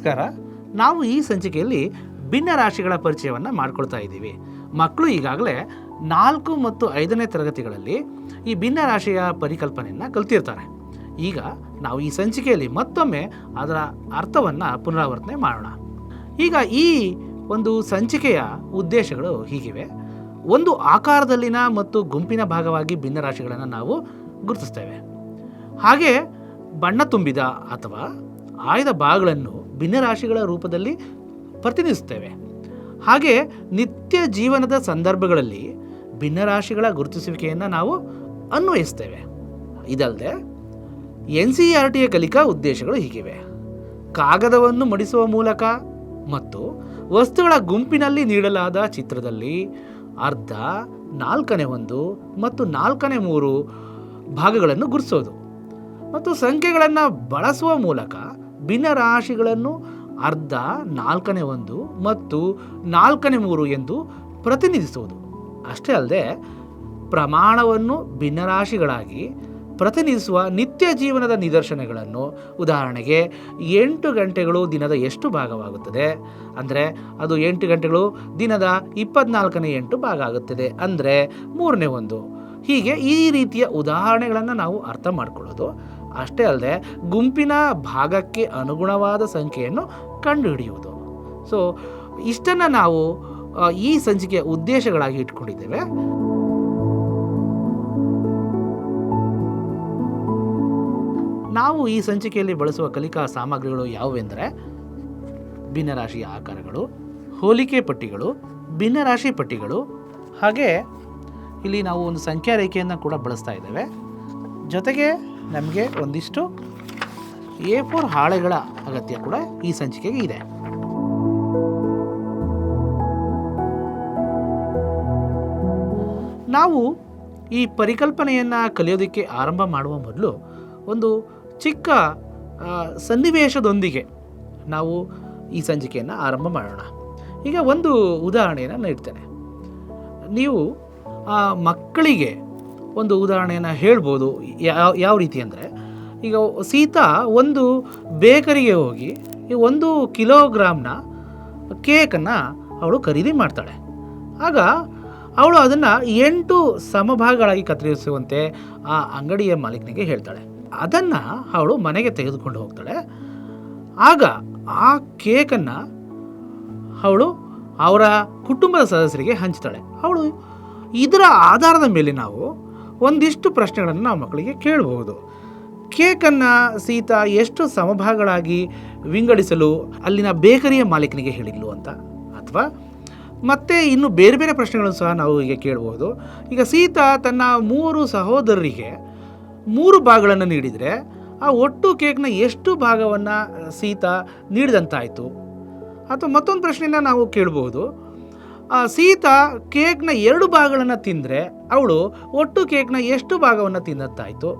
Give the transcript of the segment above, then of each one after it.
ನಮಸ್ಕಾರ. ನಾವು ಈ ಸಂಚಿಕೆಯಲ್ಲಿ ಭಿನ್ನ ರಾಶಿಗಳ ಪರಿಚಯವನ್ನು ಮಾಡ್ಕೊಳ್ತಾ ಇದ್ದೀವಿ. ಮಕ್ಕಳು ಈಗಾಗಲೇ 4 ಮತ್ತು 5ನೇ ತರಗತಿಗಳಲ್ಲಿ ಈ ಭಿನ್ನ ರಾಶಿಯ ಪರಿಕಲ್ಪನೆಯನ್ನು ಕಲ್ತಿರ್ತಾರೆ. ಈಗ ನಾವು ಈ ಸಂಚಿಕೆಯಲ್ಲಿ ಮತ್ತೊಮ್ಮೆ ಅದರ ಅರ್ಥವನ್ನು ಪುನರಾವರ್ತನೆ ಮಾಡೋಣ. ಈಗ ಈ ಒಂದು ಸಂಚಿಕೆಯ ಉದ್ದೇಶಗಳು ಹೀಗಿವೆ. ಒಂದು ಆಕಾರದಲ್ಲಿನ ಮತ್ತು ಗುಂಪಿನ ಭಾಗವಾಗಿ ಭಿನ್ನ ರಾಶಿಗಳನ್ನು ನಾವು ಗುರುತಿಸ್ತೇವೆ. ಹಾಗೆ ಬಣ್ಣ ತುಂಬಿದ ಅಥವಾ ಆಯ್ದ ಭಾಗಗಳನ್ನು ಭಿನ್ನ ರಾಶಿಗಳ ರೂಪದಲ್ಲಿ ಪ್ರತಿನಿಧಿಸುತ್ತೇವೆ. ಹಾಗೆ ನಿತ್ಯ ಜೀವನದ ಸಂದರ್ಭಗಳಲ್ಲಿ ಭಿನ್ನ ರಾಶಿಗಳ ಗುರುತಿಸುವಿಕೆಯನ್ನು ನಾವು ಅನ್ವಯಿಸ್ತೇವೆ. ಇದಲ್ಲದೆ NCERTಯ ಕಲಿಕಾ ಉದ್ದೇಶಗಳು ಹೀಗಿವೆ. ಕಾಗದವನ್ನು ಮಡಿಸುವ ಮೂಲಕ ಮತ್ತು ವಸ್ತುಗಳ ಗುಂಪಿನಲ್ಲಿ ನೀಡಲಾದ ಚಿತ್ರದಲ್ಲಿ ಅರ್ಧ, 4/1 ಮತ್ತು 4/3 ಭಾಗಗಳನ್ನು ಗುರುತಿಸೋದು ಮತ್ತು ಸಂಖ್ಯೆಗಳನ್ನು ಬಳಸುವ ಮೂಲಕ ಭಿನ್ನ ರಾಶಿಗಳನ್ನು ಅರ್ಧ, 4/1 ಮತ್ತು 4/3 ಎಂದು ಪ್ರತಿನಿಧಿಸುವುದು. ಅಷ್ಟೇ ಅಲ್ಲದೆ ಪ್ರಮಾಣವನ್ನು ಭಿನ್ನ ರಾಶಿಗಳಾಗಿ ಪ್ರತಿನಿಧಿಸುವ ನಿತ್ಯ ಜೀವನದ ನಿದರ್ಶನಗಳನ್ನು, ಉದಾಹರಣೆಗೆ 8 ಗಂಟೆಗಳು ದಿನದ ಎಷ್ಟು ಭಾಗವಾಗುತ್ತದೆ ಅಂದರೆ ಅದು 8 ಗಂಟೆಗಳು ದಿನದ 24/8 ಭಾಗ ಆಗುತ್ತದೆ ಅಂದರೆ 3/1. ಹೀಗೆ ಈ ರೀತಿಯ ಉದಾಹರಣೆಗಳನ್ನು ನಾವು ಅರ್ಥ ಮಾಡ್ಕೊಳ್ಳೋದು. ಅಷ್ಟೇ ಅಲ್ಲದೆ ಗುಂಪಿನ ಭಾಗಕ್ಕೆ ಅನುಗುಣವಾದ ಸಂಖ್ಯೆಯನ್ನು ಕಂಡುಹಿಡಿಯುವುದು. ಸೊ ಇಷ್ಟನ್ನು ನಾವು ಈ ಸಂಚಿಕೆಯ ಉದ್ದೇಶಗಳಾಗಿ ಇಟ್ಕೊಂಡಿದ್ದೇವೆ. ನಾವು ಈ ಸಂಚಿಕೆಯಲ್ಲಿ ಬಳಸುವ ಕಲಿಕಾ ಸಾಮಗ್ರಿಗಳು ಯಾವುವೆಂದರೆ ಭಿನ್ನರಾಶಿಯ ಆಕಾರಗಳು, ಹೋಲಿಕೆ ಪಟ್ಟಿಗಳು, ಭಿನ್ನರಾಶಿ ಪಟ್ಟಿಗಳು, ಹಾಗೆ ಇಲ್ಲಿ ನಾವು ಒಂದು ಸಂಖ್ಯಾ ರೇಖೆಯನ್ನು ಕೂಡ ಬಳಸ್ತಾ ಇದ್ದೇವೆ. ಜೊತೆಗೆ ನಮಗೆ ಒಂದಿಷ್ಟು A4 ಹಾಳೆಗಳ ಅಗತ್ಯ ಕೂಡ ಈ ಸಂಚಿಕೆಗೆ ಇದೆ. ನಾವು ಈ ಪರಿಕಲ್ಪನೆಯನ್ನು ಕಲಿಯೋದಕ್ಕೆ ಆರಂಭ ಮಾಡುವ ಮೊದಲು ಒಂದು ಚಿಕ್ಕ ಸನ್ನಿವೇಶದೊಂದಿಗೆ ನಾವು ಈ ಸಂಚಿಕೆಯನ್ನು ಆರಂಭ ಮಾಡೋಣ. ಈಗ ಒಂದು ಉದಾಹರಣೆಯನ್ನು ನೀಡ್ತೇನೆ. ನೀವು ಮಕ್ಕಳಿಗೆ ಒಂದು ಉದಾಹರಣೆಯನ್ನು ಹೇಳ್ಬೋದು. ಯಾವ ರೀತಿ ಅಂದರೆ, ಈಗ ಸೀತಾ ಒಂದು ಬೇಕರಿಗೆ ಹೋಗಿ 1 ಕಿಲೋಗ್ರಾಮ್ನ ಕೇಕನ್ನು ಅವಳು ಖರೀದಿ ಮಾಡ್ತಾಳೆ. ಆಗ ಅವಳು ಅದನ್ನು 8 ಸಮಭಾಗಗಳಾಗಿ ಕತ್ತರಿಸುವಂತೆ ಆ ಅಂಗಡಿಯ ಮಾಲೀಕನಿಗೆ ಹೇಳ್ತಾಳೆ. ಅದನ್ನು ಅವಳು ಮನೆಗೆ ತೆಗೆದುಕೊಂಡು ಹೋಗ್ತಾಳೆ. ಆಗ ಆ ಕೇಕನ್ನು ಅವಳು ಅವರ ಕುಟುಂಬದ ಸದಸ್ಯರಿಗೆ ಹಂಚ್ತಾಳೆ. ಅವಳು ಇದರ ಆಧಾರದ ಮೇಲೆ ನಾವು ಒಂದಿಷ್ಟು ಪ್ರಶ್ನೆಗಳನ್ನು ನಾವು ಮಕ್ಕಳಿಗೆ ಕೇಳಬಹುದು. ಕೇಕನ್ನು ಸೀತಾ ಎಷ್ಟು ಸಮಭಾಗಗಳಾಗಿ ವಿಂಗಡಿಸಲು ಅಲ್ಲಿನ ಬೇಕರಿಯ ಮಾಲೀಕನಿಗೆ ಹೇಳಿದ್ಲು ಅಂತ, ಅಥವಾ ಮತ್ತೆ ಇನ್ನು ಬೇರೆ ಬೇರೆ ಪ್ರಶ್ನೆಗಳನ್ನು ಸಹ ನಾವು ಈಗ ಕೇಳಬಹುದು. ಈಗ ಸೀತಾ ತನ್ನ 3 ಸಹೋದರರಿಗೆ 3 ಭಾಗಗಳನ್ನು ನೀಡಿದರೆ ಆ ಒಟ್ಟು ಕೇಕ್ನ ಎಷ್ಟು ಭಾಗವನ್ನು ಸೀತಾ ನೀಡಿದಂತಾಯಿತು. ಅಥವಾ ಮತ್ತೊಂದು ಪ್ರಶ್ನೆಯನ್ನು ನಾವು ಕೇಳಬಹುದು. ಸೀತಾ ಕೇಕ್ನ 2 ಭಾಗಗಳನ್ನು ತಿಂದರೆ ಅವಳು ಒಟ್ಟು ಕೇಕ್ನ ಎಷ್ಟು ಭಾಗವನ್ನು ತಿಂದಂತಾಯಿತು.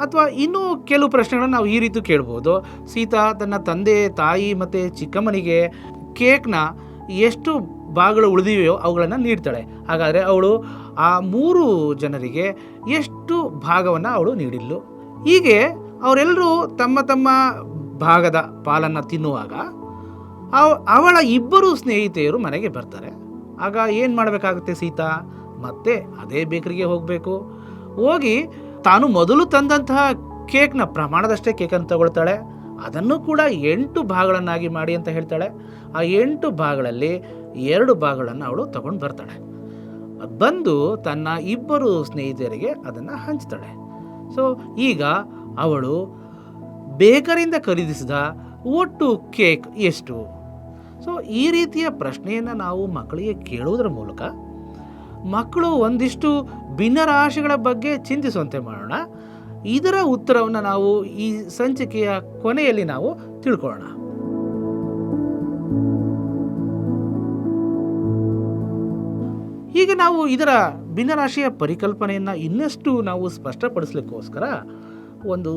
ಅಥವಾ ಇನ್ನೂ ಕೆಲವು ಪ್ರಶ್ನೆಗಳನ್ನು ನಾವು ಈ ರೀತಿ ಕೇಳ್ಬೋದು. ಸೀತಾ ತನ್ನ ತಂದೆ, ತಾಯಿ ಮತ್ತು ಚಿಕ್ಕಮ್ಮನಿಗೆ ಕೇಕ್ನ ಎಷ್ಟು ಭಾಗಗಳು ಉಳಿದಿವೆಯೋ ಅವುಗಳನ್ನು ನೀಡ್ತಾಳೆ. ಹಾಗಾದರೆ ಅವಳು ಆ 3 ಜನರಿಗೆ ಎಷ್ಟು ಭಾಗವನ್ನು ಅವಳು ನೀಡಿದ್ಲು. ಹೀಗೆ ಅವರೆಲ್ಲರೂ ತಮ್ಮ ತಮ್ಮ ಭಾಗದ ಪಾಲನ್ನು ತಿನ್ನುವಾಗ ಅವಳ 2 ಸ್ನೇಹಿತೆಯರು ಮನೆಗೆ ಬರ್ತಾರೆ. ಆಗ ಏನು ಮಾಡಬೇಕಾಗುತ್ತೆ ಸೀತಾ? ಮತ್ತೆ ಅದೇ ಬೇಕರಿಗೆ ಹೋಗಬೇಕು. ಹೋಗಿ ತಾನು ಮೊದಲು ತಂದಂತಹ ಕೇಕ್ನ ಪ್ರಮಾಣದಷ್ಟೇ ಕೇಕನ್ನು ತಗೊಳ್ತಾಳೆ. ಅದನ್ನು ಕೂಡ 8 ಭಾಗಗಳನ್ನಾಗಿ ಮಾಡಿ ಅಂತ ಹೇಳ್ತಾಳೆ. ಆ 8 ಭಾಗಗಳಲ್ಲಿ 2 ಭಾಗಗಳನ್ನು ಅವಳು ತಗೊಂಡು ಬರ್ತಾಳೆ. ಬಂದು ತನ್ನ 2 ಸ್ನೇಹಿತರಿಗೆ ಅದನ್ನು ಹಂಚ್ತಾಳೆ. ಸೊ ಈಗ ಅವಳು ಬೇಕರಿಯಿಂದ ಖರೀದಿಸಿದ ಒಟ್ಟು ಕೇಕ್ ಎಷ್ಟು? ಸೊ ಈ ರೀತಿಯ ಪ್ರಶ್ನೆಯನ್ನು ನಾವು ಮಕ್ಕಳಿಗೆ ಕೇಳುವುದರ ಮೂಲಕ ಮಕ್ಕಳು ಒಂದಿಷ್ಟು ಭಿನ್ನ ರಾಶಿಗಳ ಬಗ್ಗೆ ಚಿಂತಿಸುವಂತೆ ಮಾಡೋಣ. ಇದರ ಉತ್ತರವನ್ನು ನಾವು ಈ ಸಂಚಿಕೆಯ ಕೊನೆಯಲ್ಲಿ ನಾವು ತಿಳ್ಕೊಳ್ಳೋಣ. ಈಗ ನಾವು ಇದರ ಭಿನ್ನರಾಶಿಯ ಪರಿಕಲ್ಪನೆಯನ್ನು ಇನ್ನಷ್ಟು ನಾವು ಸ್ಪಷ್ಟಪಡಿಸಲಿಕ್ಕೋಸ್ಕರ ಒಂದು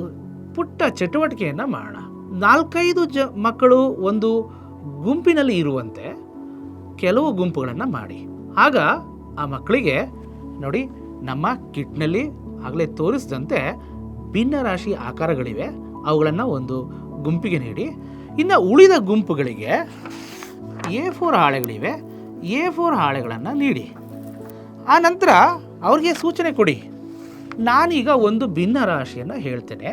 ಪುಟ್ಟ ಚಟುವಟಿಕೆಯನ್ನು ಮಾಡೋಣ. 4-5 ಮಕ್ಕಳು ಒಂದು ಗುಂಪಿನಲ್ಲಿ ಇರುವಂತೆ ಕೆಲವು ಗುಂಪುಗಳನ್ನು ಮಾಡಿ. ಆಗ ಆ ಮಕ್ಕಳಿಗೆ ನೋಡಿ, ನಮ್ಮ ಕಿಟ್ನಲ್ಲಿ ಆಗಲೇ ತೋರಿಸಿದಂತೆ ಭಿನ್ನ ರಾಶಿ ಆಕಾರಗಳಿವೆ. ಅವುಗಳನ್ನು ಒಂದು ಗುಂಪಿಗೆ ನೀಡಿ ಇನ್ನು ಉಳಿದ ಗುಂಪುಗಳಿಗೆ A4 ಹಾಳೆಗಳಿವೆ, A4 ಹಾಳೆಗಳನ್ನು ನೀಡಿ. ಆ ನಂತರ ಅವ್ರಿಗೆ ಸೂಚನೆ ಕೊಡಿ, ನಾನೀಗ ಒಂದು ಭಿನ್ನರಾಶಿಯನ್ನು ಹೇಳ್ತೇನೆ.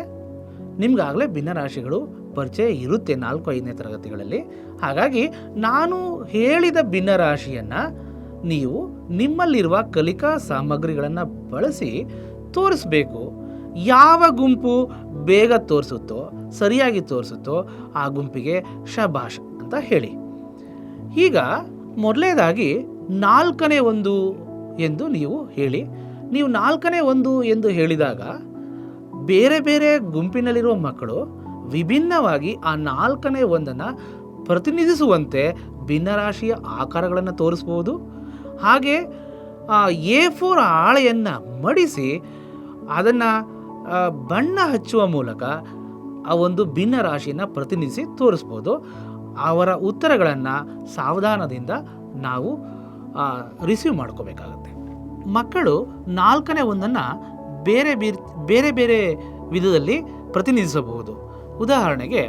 ನಿಮಗಾಗಲೇ ಭಿನ್ನರಾಶಿಗಳು ಪರಿಚಯ ಇರುತ್ತೆ 4-5ನೇ ತರಗತಿಗಳಲ್ಲಿ. ಹಾಗಾಗಿ ನಾನು ಹೇಳಿದ ಭಿನ್ನರಾಶಿಯನ್ನು ನೀವು ನಿಮ್ಮಲ್ಲಿರುವ ಕಲಿಕಾ ಸಾಮಗ್ರಿಗಳನ್ನು ಬಳಸಿ ತೋರಿಸ್ಬೇಕು. ಯಾವ ಗುಂಪು ಬೇಗ ತೋರಿಸುತ್ತೋ, ಸರಿಯಾಗಿ ತೋರಿಸುತ್ತೋ ಆ ಗುಂಪಿಗೆ ಶಬಾಷ್ ಅಂತ ಹೇಳಿ. ಈಗ ಮೊದಲನೇದಾಗಿ 4ನೇ ಒಂದು ಎಂದು ನೀವು ಹೇಳಿ. ನೀವು 4ನೇ ಒಂದು ಎಂದು ಹೇಳಿದಾಗ ಬೇರೆ ಬೇರೆ ಗುಂಪಿನಲ್ಲಿರುವ ಮಕ್ಕಳು ವಿಭಿನ್ನವಾಗಿ ಆ 4ನೇ ಒಂದನ್ನು ಪ್ರತಿನಿಧಿಸುವಂತೆ ಭಿನ್ನರಾಶಿಯ ಆಕಾರಗಳನ್ನು ತೋರಿಸ್ಬೋದು. ಹಾಗೆ A4 ಹಾಳೆಯನ್ನು ಮಡಿಸಿ ಅದನ್ನು ಬಣ್ಣ ಹಚ್ಚುವ ಮೂಲಕ ಆ ಒಂದು ಭಿನ್ನರಾಶಿಯನ್ನು ಪ್ರತಿನಿಧಿಸಿ ತೋರಿಸ್ಬೋದು. ಅವರ ಉತ್ತರಗಳನ್ನು ಸಾವಧಾನದಿಂದ ನಾವು ರಿಸೀವ್ ಮಾಡ್ಕೋಬೇಕಾಗತ್ತೆ. ಮಕ್ಕಳು 4ನೇ ಒಂದನ್ನು ಬೇರೆ ಬೇರೆ ಬೇರೆ ವಿಧದಲ್ಲಿ ಪ್ರತಿನಿಧಿಸಬಹುದು. ಉದಾಹರಣೆಗೆ,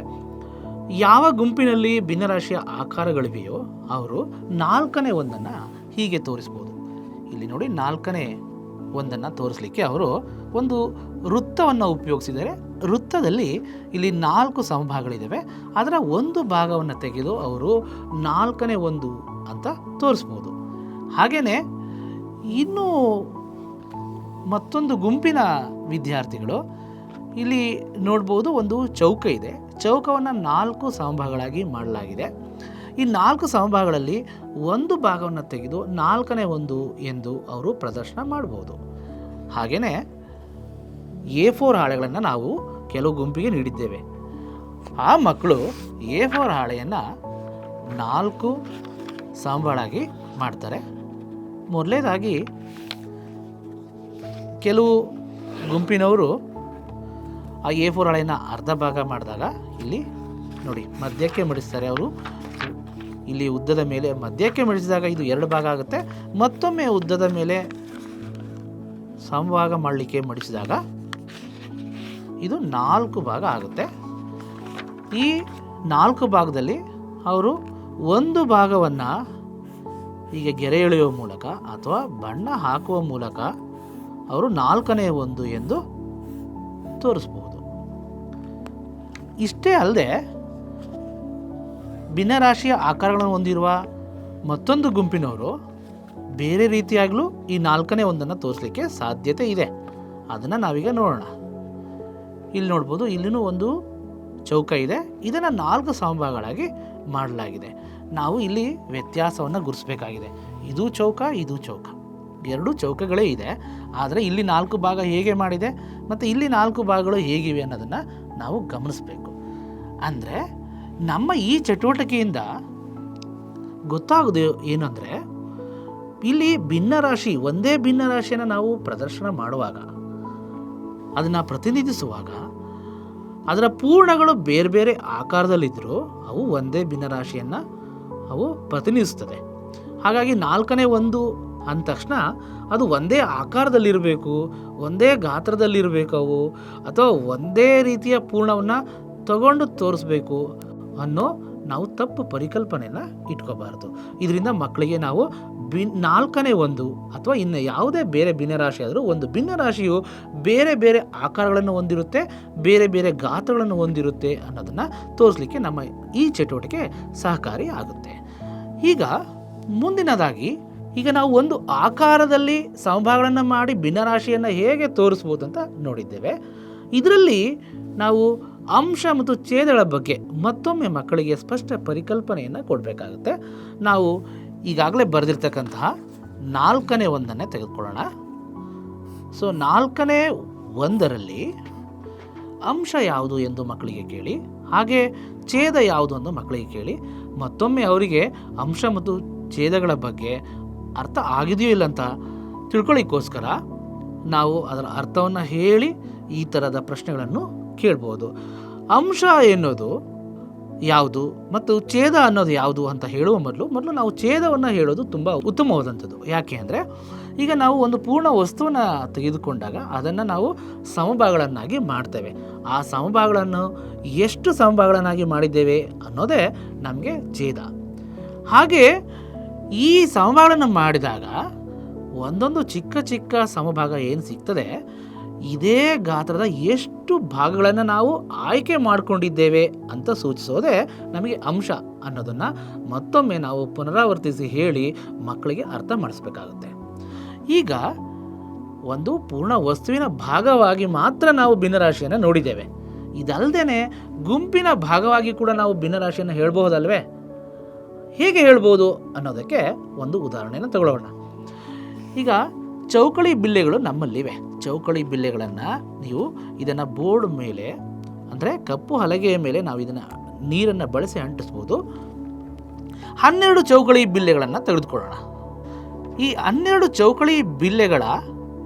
ಯಾವ ಗುಂಪಿನಲ್ಲಿ ಭಿನ್ನರಾಶಿಯ ಆಕಾರಗಳಿವೆಯೋ ಅವರು 4ನೇ ಒಂದನ್ನು ಹೀಗೆ ತೋರಿಸ್ಬೋದು. ಇಲ್ಲಿ ನೋಡಿ, 4ನೇ ಒಂದನ್ನು ತೋರಿಸಲಿಕ್ಕೆ ಅವರು ಒಂದು ವೃತ್ತವನ್ನು ಉಪಯೋಗಿಸಿದರೆ, ವೃತ್ತದಲ್ಲಿ ಇಲ್ಲಿ 4 ಸಮಭಾಗಗಳಿದ್ದಾವೆ. ಅದರ ಒಂದು ಭಾಗವನ್ನು ತೆಗೆದು ಅವರು 4ನೇ ಒಂದು ಅಂತ ತೋರಿಸ್ಬೋದು. ಹಾಗೆಯೇ ಇನ್ನೂ ಮತ್ತೊಂದು ಗುಂಪಿನ ವಿದ್ಯಾರ್ಥಿಗಳು ಇಲ್ಲಿ ನೋಡ್ಬೋದು, ಒಂದು ಚೌಕ ಇದೆ. ಚೌಕವನ್ನು 4 ಸಮಭಾಗಗಳಾಗಿ ಮಾಡಲಾಗಿದೆ. ಈ 4 ಸಮಭಾಗಗಳಲ್ಲಿ ಒಂದು ಭಾಗವನ್ನು ತೆಗೆದು 4ನೇ ಒಂದು ಎಂದು ಅವರು ಪ್ರದರ್ಶನ ಮಾಡ್ಬೋದು. ಹಾಗೆಯೇ A4 ಹಾಳೆಗಳನ್ನು ನಾವು ಕೆಲವು ಗುಂಪಿಗೆ ನೀಡಿದ್ದೇವೆ. ಆ ಮಕ್ಕಳು A4 ಹಾಳೆಯನ್ನು 4 ಸಮಭಾಗಗಳಾಗಿ ಮಾಡ್ತಾರೆ. ಮೊದಲನೇದಾಗಿ ಕೆಲವು ಗುಂಪಿನವರು ಆ A4 ಹಾಳೆಯನ್ನು ಅರ್ಧ ಭಾಗ ಮಾಡಿದಾಗ ಇಲ್ಲಿ ನೋಡಿ ಮಧ್ಯಕ್ಕೆ ಮಡಿಸ್ತಾರೆ. ಅವರು ಇಲ್ಲಿ ಉದ್ದದ ಮೇಲೆ ಮಧ್ಯಕ್ಕೆ ಮಡಿಸಿದಾಗ ಇದು 2 ಭಾಗ ಆಗುತ್ತೆ. ಮತ್ತೊಮ್ಮೆ ಉದ್ದದ ಮೇಲೆ ಸಮಭಾಗ ಮಾಡಲಿಕ್ಕೆ ಮಡಿಸಿದಾಗ ಇದು 4 ಭಾಗ ಆಗುತ್ತೆ. ಈ 4 ಭಾಗದಲ್ಲಿ ಅವರು ಒಂದು ಭಾಗವನ್ನು ಈಗ ಗೆರೆ ಎಳೆಯುವ ಮೂಲಕ ಅಥವಾ ಬಣ್ಣ ಹಾಕುವ ಮೂಲಕ ಅವರು 4ನೇ ಒಂದು ಎಂದು ತೋರಿಸ್ಬೋದು. ಇಷ್ಟೇ ಅಲ್ಲದೆ ಭಿನ್ನರಾಶಿಯ ಆಕಾರಗಳನ್ನು ಹೊಂದಿರುವ ಮತ್ತೊಂದು ಗುಂಪಿನವರು ಬೇರೆ ರೀತಿಯಾಗಲೂ ಈ 4ನೇ ಒಂದನ್ನು ತೋರಿಸಲಿಕ್ಕೆ ಸಾಧ್ಯತೆ ಇದೆ. ಅದನ್ನು ನಾವೀಗ ನೋಡೋಣ. ಇಲ್ಲಿ ನೋಡ್ಬೋದು, ಇಲ್ಲಿನೂ ಒಂದು ಚೌಕ ಇದೆ. ಇದನ್ನು 4 ಸಮಭಾಗಗಳಾಗಿ ಮಾಡಲಾಗಿದೆ. ನಾವು ಇಲ್ಲಿ ವ್ಯತ್ಯಾಸವನ್ನು ಗುರುತಿಸಬೇಕಾಗಿದೆ. ಇದು ಚೌಕ, ಇದು ಚೌಕ, 2 ಚೌಕಗಳೇ ಇದೆ. ಆದರೆ ಇಲ್ಲಿ 4 ಭಾಗ ಹೇಗೆ ಮಾಡಿದೆ ಮತ್ತು ಇಲ್ಲಿ 4 ಭಾಗಗಳು ಹೇಗಿವೆ ಅನ್ನೋದನ್ನು ನಾವು ಗಮನಿಸಬೇಕು. ಅಂದರೆ ನಮ್ಮ ಈ ಚಟುವಟಿಕೆಯಿಂದ ಗೊತ್ತಾಗೋದು ಏನಂದರೆ, ಇಲ್ಲಿ ಭಿನ್ನರಾಶಿ, ಒಂದೇ ಭಿನ್ನರಾಶಿಯನ್ನು ನಾವು ಪ್ರದರ್ಶನ ಮಾಡುವಾಗ, ಅದನ್ನು ಪ್ರತಿನಿಧಿಸುವಾಗ ಅದರ ಪೂರ್ಣಗಳು ಬೇರೆ ಬೇರೆ ಆಕಾರದಲ್ಲಿದ್ದರೂ ಅವು ಒಂದೇ ಭಿನ್ನರಾಶಿಯನ್ನು ಅವು ಪ್ರತಿನಿಧಿಸ್ತದೆ. ಹಾಗಾಗಿ 4ನೇ ಒಂದು ಅಂದ ತಕ್ಷಣ ಅದು ಒಂದೇ ಆಕಾರದಲ್ಲಿರಬೇಕು, ಒಂದೇ ಗಾತ್ರದಲ್ಲಿರಬೇಕು ಅವು, ಅಥವಾ ಒಂದೇ ರೀತಿಯ ಪೂರ್ಣವನ್ನು ತಗೊಂಡು ತೋರಿಸ್ಬೇಕು ಅನ್ನೋ ನಾವು ತಪ್ಪು ಪರಿಕಲ್ಪನೆಯನ್ನು ಇಟ್ಕೋಬಾರ್ದು. ಇದರಿಂದ ಮಕ್ಕಳಿಗೆ ನಾವು 4ನೇ ಒಂದು ಅಥವಾ ಇನ್ನು ಯಾವುದೇ ಬೇರೆ ಭಿನ್ನರಾಶಿ ಆದರೂ, ಒಂದು ಭಿನ್ನರಾಶಿಯು ಬೇರೆ ಬೇರೆ ಆಕಾರಗಳನ್ನು ಹೊಂದಿರುತ್ತೆ, ಬೇರೆ ಬೇರೆ ಗಾತ್ರಗಳನ್ನು ಹೊಂದಿರುತ್ತೆ ಅನ್ನೋದನ್ನು ತೋರಿಸಲಿಕ್ಕೆ ನಮ್ಮ ಈ ಚಟುವಟಿಕೆ ಸಹಕಾರಿ ಆಗುತ್ತೆ. ಈಗ ಮುಂದಿನದಾಗಿ, ಈಗ ನಾವು ಒಂದು ಆಕಾರದಲ್ಲಿ ಸಮಭಾಗಗಳನ್ನು ಮಾಡಿ ಭಿನ್ನರಾಶಿಯನ್ನು ಹೇಗೆ ತೋರಿಸ್ಬೋದು ಅಂತ ನೋಡಿದ್ದೇವೆ. ಇದರಲ್ಲಿ ನಾವು ಅಂಶ ಮತ್ತು ಛೇದಗಳ ಬಗ್ಗೆ ಮತ್ತೊಮ್ಮೆ ಮಕ್ಕಳಿಗೆ ಸ್ಪಷ್ಟ ಪರಿಕಲ್ಪನೆಯನ್ನು ಕೊಡಬೇಕಾಗುತ್ತೆ. ನಾವು ಈಗಾಗಲೇ ಬರೆದಿರ್ತಕ್ಕಂತಹ 4ನೇ ಒಂದನ್ನೇ ತೆಗೆದುಕೊಳ್ಳೋಣ. ಸೊ 4ನೇ ಒಂದರಲ್ಲಿ ಅಂಶ ಯಾವುದು ಎಂದು ಮಕ್ಕಳಿಗೆ ಕೇಳಿ, ಹಾಗೆ ಛೇದ ಯಾವುದು ಎಂದು ಮಕ್ಕಳಿಗೆ ಕೇಳಿ, ಮತ್ತೊಮ್ಮೆ ಅವರಿಗೆ ಅಂಶ ಮತ್ತು ಛೇದಗಳ ಬಗ್ಗೆ ಅರ್ಥ ಆಗಿದೆಯೋ ಇಲ್ಲ ಅಂತ ತಿಳ್ಕೊಳ್ಳಿಕ್ಕೋಸ್ಕರ ನಾವು ಅದರ ಅರ್ಥವನ್ನು ಹೇಳಿ ಈ ಥರದ ಪ್ರಶ್ನೆಗಳನ್ನು ಕೇಳ್ಬೋದು. ಅಂಶ ಎನ್ನುವುದು ಯಾವುದು ಮತ್ತು ಛೇದ ಅನ್ನೋದು ಯಾವುದು ಅಂತ ಹೇಳುವ ಮೊದಲು ನಾವು ಛೇದವನ್ನು ಹೇಳೋದು ತುಂಬ ಉತ್ತಮವಾದಂಥದ್ದು. ಯಾಕೆ ಅಂದರೆ ಈಗ ನಾವು ಒಂದು ಪೂರ್ಣ ವಸ್ತುವನ್ನು ತೆಗೆದುಕೊಂಡಾಗ ಅದನ್ನು ನಾವು ಸಮಭಾಗಗಳನ್ನಾಗಿ ಮಾಡ್ತೇವೆ. ಆ ಸಮಭಾಗಗಳನ್ನು ಎಷ್ಟು ಸಮಭಾಗಗಳನ್ನಾಗಿ ಮಾಡಿದ್ದೇವೆ ಅನ್ನೋದೇ ನಮಗೆ ಛೇದ. ಹಾಗೆ ಈ ಸಮಭಾಗಗಳನ್ನು ಮಾಡಿದಾಗ ಒಂದೊಂದು ಚಿಕ್ಕ ಚಿಕ್ಕ ಸಮಭಾಗ ಏನು ಸಿಗ್ತದೆ, ಇದೇ ಗಾತ್ರದ ಎಷ್ಟು ಭಾಗಗಳನ್ನು ನಾವು ಆಯ್ಕೆ ಮಾಡಿಕೊಂಡಿದ್ದೇವೆ ಅಂತ ಸೂಚಿಸೋದೇ ನಮಗೆ ಅಂಶ ಅನ್ನೋದನ್ನು ಮತ್ತೊಮ್ಮೆ ನಾವು ಪುನರಾವರ್ತಿಸಿ ಹೇಳಿ ಮಕ್ಕಳಿಗೆ ಅರ್ಥ ಮಾಡಿಸ್ಬೇಕಾಗುತ್ತೆ. ಈಗ ಒಂದು ಪೂರ್ಣ ವಸ್ತುವಿನ ಭಾಗವಾಗಿ ಮಾತ್ರ ನಾವು ಭಿನ್ನರಾಶಿಯನ್ನು ನೋಡಿದ್ದೇವೆ. ಇದಲ್ಲದೆ ಗುಂಪಿನ ಭಾಗವಾಗಿ ಕೂಡ ನಾವು ಭಿನ್ನರಾಶಿಯನ್ನು ಹೇಳ್ಬಹುದಲ್ವೇ? ಹೇಗೆ ಹೇಳ್ಬೋದು ಅನ್ನೋದಕ್ಕೆ ಒಂದು ಉದಾಹರಣೆಯನ್ನು ತಗೊಳ್ಳೋಣ. ಈಗ ಚೌಕಳಿ ಬಿಲ್ಲೆಗಳು ನಮ್ಮಲ್ಲಿವೆ. ಚೌಕಳಿ ಬಿಲ್ಲೆಗಳನ್ನು ನೀವು ಇದನ್ನು ಬೋರ್ಡ್ ಮೇಲೆ, ಅಂದರೆ ಕಪ್ಪು ಹಲಗೆಯ ಮೇಲೆ ನಾವು ಇದನ್ನು ನೀರನ್ನು ಬಳಸಿ ಅಂಟಿಸ್ಬೋದು. 12 ಚೌಕಳಿ ಬಿಲ್ಲೆಗಳನ್ನು ತೆಗೆದುಕೊಳ್ಳೋಣ. ಈ 12 ಚೌಕಳಿ ಬಿಲ್ಲೆಗಳ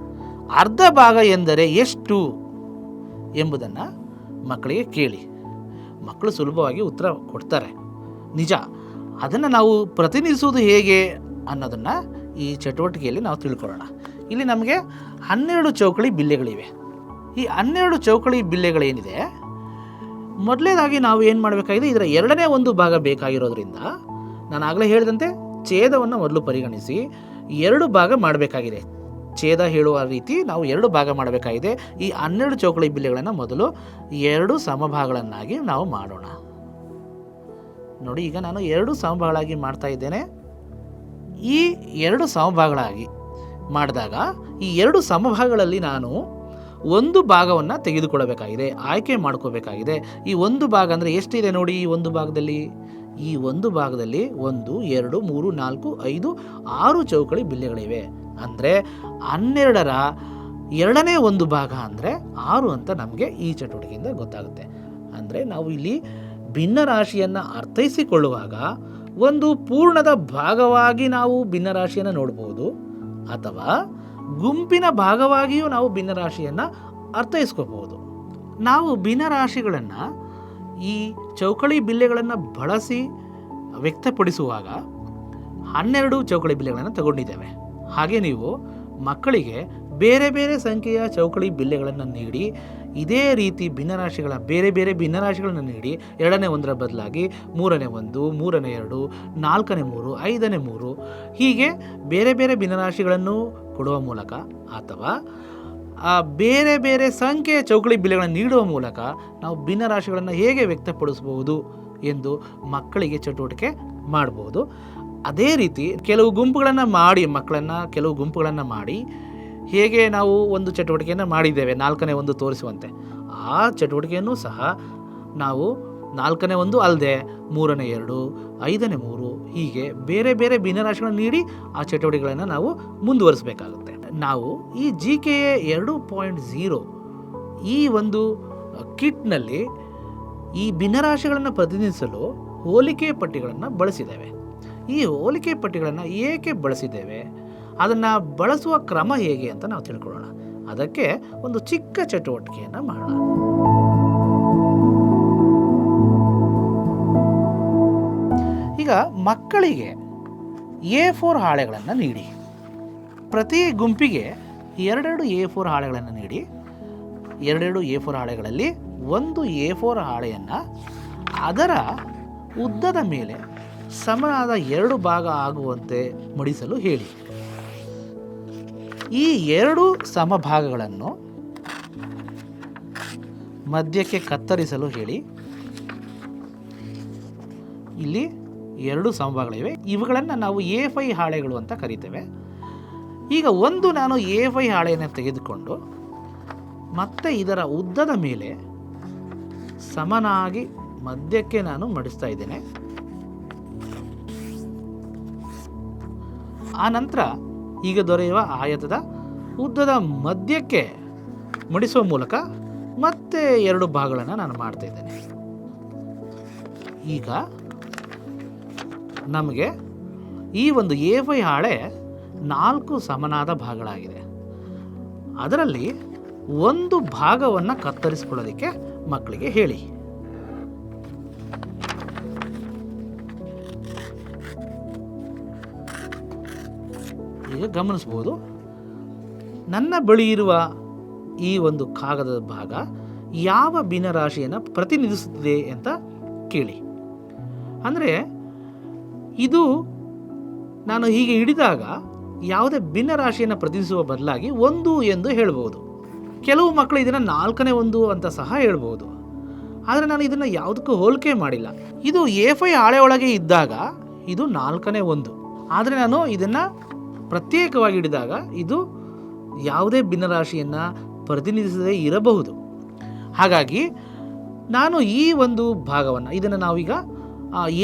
ಅರ್ಧ ಭಾಗ ಎಂದರೆ ಎಷ್ಟು ಎಂಬುದನ್ನು ಮಕ್ಕಳಿಗೆ ಕೇಳಿ. ಮಕ್ಕಳು ಸುಲಭವಾಗಿ ಉತ್ತರ ಕೊಡ್ತಾರೆ, ನಿಜ. ಅದನ್ನು ನಾವು ಪ್ರತಿನಿಧಿಸುವುದು ಹೇಗೆ ಅನ್ನೋದನ್ನು ಈ ಚಟುವಟಿಕೆಯಲ್ಲಿ ನಾವು ತಿಳ್ಕೊಳ್ಳೋಣ. ಇಲ್ಲಿ ನಮಗೆ 12 ಚೌಕಳಿ ಬಿಲ್ಲೆಗಳಿವೆ. ಈ 12 ಚೌಕಳಿ ಬಿಲ್ಲೆಗಳೇನಿದೆ, ಮೊದಲನೇದಾಗಿ ನಾವು ಏನು ಮಾಡಬೇಕಾಗಿದೆ, ಇದರ 2ನೇ ಒಂದು ಭಾಗ ಬೇಕಾಗಿರೋದ್ರಿಂದ ನಾನು ಆಗಲೇ ಹೇಳಿದಂತೆ ಛೇದವನ್ನು ಮೊದಲು ಪರಿಗಣಿಸಿ 2 ಭಾಗ ಮಾಡಬೇಕಾಗಿದೆ. ಛೇದ ಹೇಳುವ ರೀತಿ ನಾವು 2 ಭಾಗ ಮಾಡಬೇಕಾಗಿದೆ. ಈ 12 ಚೌಕಳಿ ಬಿಲ್ಲೆಗಳನ್ನು ಮೊದಲು 2 ಸಮಭಾಗಗಳನ್ನಾಗಿ ನಾವು ಮಾಡೋಣ. ನೋಡಿ, ಈಗ ನಾನು 2 ಸಮಭಾಗಗಳಾಗಿ ಮಾಡ್ತಾ ಇದ್ದೇನೆ. ಈ 2 ಸಮಭಾಗಗಳಾಗಿ ಮಾಡಿದಾಗ ಈ 2 ಸಮಭಾಗಗಳಲ್ಲಿ ನಾನು ಒಂದು ಭಾಗವನ್ನು ತೆಗೆದುಕೊಳ್ಳಬೇಕಾಗಿದೆ, ಆಯ್ಕೆ ಮಾಡ್ಕೋಬೇಕಾಗಿದೆ. ಈ ಒಂದು ಭಾಗ ಅಂದರೆ ಎಷ್ಟಿದೆ ನೋಡಿ, ಈ ಒಂದು ಭಾಗದಲ್ಲಿ 1, 2, 3, 4, 5, 6 ಚೌಕಳಿ ಬಿಲ್ಲೆಗಳಿವೆ. ಅಂದರೆ 12ರ 2ನೇ ಒಂದು ಭಾಗ ಅಂದರೆ 6 ಅಂತ ನಮಗೆ ಈ ಚಟುವಟಿಕೆಯಿಂದ ಗೊತ್ತಾಗುತ್ತೆ. ಅಂದರೆ ನಾವು ಇಲ್ಲಿ ಭಿನ್ನರಾಶಿಯನ್ನು ಅರ್ಥೈಸಿಕೊಳ್ಳುವಾಗ ಒಂದು ಪೂರ್ಣದ ಭಾಗವಾಗಿ ನಾವು ಭಿನ್ನರಾಶಿಯನ್ನು ನೋಡ್ಬೋದು, ಅಥವಾ ಗುಂಪಿನ ಭಾಗವಾಗಿಯೂ ನಾವು ಭಿನ್ನರಾಶಿಯನ್ನು ಅರ್ಥೈಸ್ಕೋಬಹುದು. ನಾವು ಭಿನ್ನರಾಶಿಗಳನ್ನು ಈ ಚೌಕಳಿ ಬಿಲ್ಲೆಗಳನ್ನು ಬಳಸಿ ವ್ಯಕ್ತಪಡಿಸುವಾಗ 12 ಚೌಕಳಿ ಬಿಲ್ಲೆಗಳನ್ನು ತಗೊಂಡಿದ್ದೇವೆ. ಹಾಗೆ ನೀವು ಮಕ್ಕಳಿಗೆ ಬೇರೆ ಬೇರೆ ಸಂಖ್ಯೆಯ ಚೌಕಳಿ ಬಿಲ್ಲೆಗಳನ್ನು ನೀಡಿ ಇದೇ ರೀತಿ ಭಿನ್ನರಾಶಿಗಳ ಬೇರೆ ಬೇರೆ ಭಿನ್ನರಾಶಿಗಳನ್ನು ನೀಡಿ 2ನೇ ಒಂದರ ಬದಲಾಗಿ 3ನೇ 1, 3ನೇ 2, 4ನೇ 3, 5ನೇ 3 ಹೀಗೆ ಬೇರೆ ಬೇರೆ ಭಿನ್ನರಾಶಿಗಳನ್ನು ಕೊಡುವ ಮೂಲಕ ಅಥವಾ ಬೇರೆ ಬೇರೆ ಸಂಖ್ಯೆಯ ಚೌಕಳಿ ಬಿಲ್ಲೆಗಳನ್ನು ನೀಡುವ ಮೂಲಕ ನಾವು ಭಿನ್ನರಾಶಿಗಳನ್ನು ಹೇಗೆ ವ್ಯಕ್ತಪಡಿಸಬಹುದು ಎಂದು ಮಕ್ಕಳಿಗೆ ಚಟುವಟಿಕೆ ಮಾಡಬಹುದು. ಅದೇ ರೀತಿ ಕೆಲವು ಗುಂಪುಗಳನ್ನು ಮಾಡಿ ಹೇಗೆ ನಾವು ಒಂದು ಚಟುವಟಿಕೆಯನ್ನು ಮಾಡಿದ್ದೇವೆ 4ನೇ 1 ತೋರಿಸುವಂತೆ, ಆ ಚಟುವಟಿಕೆಯನ್ನು ಸಹ ನಾವು 4ನೇ 1 ಅಲ್ಲದೆ 3ನೇ 2, 5ನೇ 3 ಹೀಗೆ ಬೇರೆ ಬೇರೆ ಭಿನ್ನರಾಶಿಗಳನ್ನು ನೀಡಿ ಆ ಚಟುವಟಿಕೆಗಳನ್ನು ನಾವು ಮುಂದುವರಿಸಬೇಕಾಗುತ್ತೆ. ನಾವು ಈ GKA 2.0 ಈ ಒಂದು ಕಿಟ್ನಲ್ಲಿ ಈ ಭಿನ್ನರಾಶಿಗಳನ್ನು ಪ್ರತಿನಿಧಿಸಲು ಹೋಲಿಕೆ ಪಟ್ಟಿಗಳನ್ನು ಬಳಸಿದ್ದೇವೆ. ಈ ಹೋಲಿಕೆ ಪಟ್ಟಿಗಳನ್ನು ಏಕೆ ಬಳಸಿದ್ದೇವೆ, ಅದನ್ನು ಬಳಸುವ ಕ್ರಮ ಹೇಗೆ ಅಂತ ನಾವು ತಿಳ್ಕೊಳ್ಳೋಣ. ಅದಕ್ಕೆ ಒಂದು ಚಿಕ್ಕ ಚಟುವಟಿಕೆಯನ್ನು ಮಾಡೋಣ. ಈಗ ಮಕ್ಕಳಿಗೆ A4 ಹಾಳೆಗಳನ್ನು ನೀಡಿ. ಪ್ರತಿ ಗುಂಪಿಗೆ 2 A4 ಹಾಳೆಗಳನ್ನು ನೀಡಿ. 2 A4 ಹಾಳೆಗಳಲ್ಲಿ ಒಂದು A4 ಹಾಳೆಯನ್ನು ಅದರ ಉದ್ದದ ಮೇಲೆ ಸಮನಾದ 2 ಭಾಗ ಆಗುವಂತೆ ಮಡಿಸಲು ಹೇಳಿ. ಈ 2 ಸಮಭಾಗಗಳನ್ನು ಮಧ್ಯಕ್ಕೆ ಕತ್ತರಿಸಲು ಹೇಳಿ. ಇಲ್ಲಿ 2 ಸಮಭಾಗಗಳಿವೆ. ಇವುಗಳನ್ನು ನಾವು A5 ಹಾಳೆಗಳು ಅಂತ ಕರಿತೇವೆ. ಈಗ ನಾನು A5 ಹಾಳೆಯನ್ನು ತೆಗೆದುಕೊಂಡು ಮತ್ತೆ ಇದರ ಉದ್ದದ ಮೇಲೆ ಸಮನಾಗಿ ಮಧ್ಯಕ್ಕೆ ನಾನು ಮಡಿಸ್ತಾ ಇದ್ದೇನೆ. ಆ ನಂತರ ಈಗ ದೊರೆಯುವ ಆಯತದ ಉದ್ದದ ಮಧ್ಯಕ್ಕೆ ಮಡಿಸುವ ಮೂಲಕ ಮತ್ತೆ 2 ಭಾಗಗಳನ್ನು ನಾನು ಮಾಡ್ತಾ ಇದ್ದೇನೆ. ಈಗ ನಮಗೆ ಈ ಒಂದು A5 ಹಾಳೆ 4 ಸಮನಾದ ಭಾಗಗಳಾಗಿದೆ. ಅದರಲ್ಲಿ ಒಂದು ಭಾಗವನ್ನು ಕತ್ತರಿಸಿಕೊಳ್ಳೋದಕ್ಕೆ ಮಕ್ಕಳಿಗೆ ಹೇಳಿ. ಈಗ ಗಮನಿಸ್ಬೋದು, ನನ್ನ ಬಳಿ ಇರುವ ಈ ಒಂದು ಕಾಗದದ ಭಾಗ ಯಾವ ಭಿನ್ನರಾಶಿಯನ್ನು ಪ್ರತಿನಿಧಿಸುತ್ತದೆ ಅಂತ ಕೇಳಿ. ಅಂದರೆ ಇದು ನಾನು ಹೀಗೆ ಹಿಡಿದಾಗ ಯಾವುದೇ ಭಿನ್ನರಾಶಿಯನ್ನು ಪ್ರತಿನಿಧಿಸುವ ಬದಲಾಗಿ 1 ಎಂದು ಹೇಳ್ಬೋದು. ಕೆಲವು ಮಕ್ಕಳು ಇದನ್ನು 4ನೇ 1 ಅಂತ ಸಹ ಹೇಳ್ಬೋದು. ಆದರೆ ನಾನು ಇದನ್ನು ಯಾವುದಕ್ಕೂ ಹೋಲಿಕೆ ಮಾಡಿಲ್ಲ. ಇದು A5 ಹಾಳೆ ಒಳಗೆ ಇದ್ದಾಗ ಇದು 4ನೇ 1. ಆದರೆ ನಾನು ಇದನ್ನು ಪ್ರತ್ಯೇಕವಾಗಿ ಹಿಡಿದಾಗ ಇದು ಯಾವುದೇ ಭಿನ್ನರಾಶಿಯನ್ನು ಪ್ರತಿನಿಧಿಸದೇ ಇರಬಹುದು. ಹಾಗಾಗಿ ನಾನು ಈ ಒಂದು ಭಾಗವನ್ನು, ಇದನ್ನು ನಾವೀಗ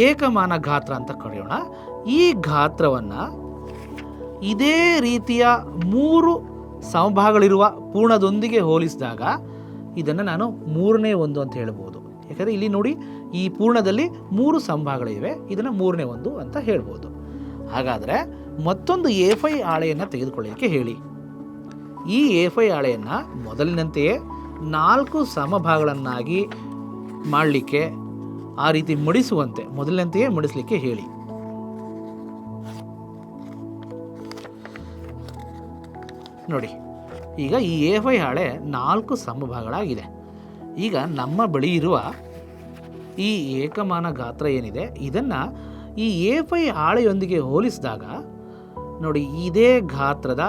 ಏಕಮಾನ ಗಾತ್ರ ಅಂತ ಕರೆಯೋಣ. ಈ ಗಾತ್ರವನ್ನು ಇದೇ ರೀತಿಯ 3 ಸಮಭಾಗಗಳಿರುವ ಪೂರ್ಣದೊಂದಿಗೆ ಹೋಲಿಸಿದಾಗ ಇದನ್ನು ನಾನು 3ನೇ 1 ಅಂತ ಹೇಳ್ಬೋದು. ಯಾಕಂದರೆ ಇಲ್ಲಿ ನೋಡಿ, ಈ ಪೂರ್ಣದಲ್ಲಿ 3 ಸಮಭಾಗಗಳಿವೆ, ಇದನ್ನು 3ನೇ 1 ಅಂತ ಹೇಳ್ಬೋದು. ಹಾಗಾದರೆ ಮತ್ತೊಂದು A5 ಹಾಳೆಯನ್ನು ತೆಗೆದುಕೊಳ್ಳಲಿಕ್ಕೆ ಹೇಳಿ. ಈ A5 ಹಾಳೆಯನ್ನು ಮೊದಲಿನಂತೆಯೇ 4 ಸಮಭಾಗಗಳನ್ನಾಗಿ ಮಾಡಲಿಕ್ಕೆ, ಆ ರೀತಿ ಮಡಿಸುವಂತೆ ಮೊದಲಿನಂತೆಯೇ ಮಡಿಸಲಿಕ್ಕೆ ಹೇಳಿ. ನೋಡಿ, ಈಗ ಈ A5 ಹಾಳೆ 4 ಸಮಭಾಗಗಳಾಗಿದೆ. ಈಗ ನಮ್ಮ ಬಳಿ ಇರುವ ಈ ಏಕಮಾನ ಗಾತ್ರ ಏನಿದೆ, ಇದನ್ನು ಈ A5 ಹಾಳೆಯೊಂದಿಗೆ ಹೋಲಿಸಿದಾಗ ನೋಡಿ, ಇದೇ ಗಾತ್ರದ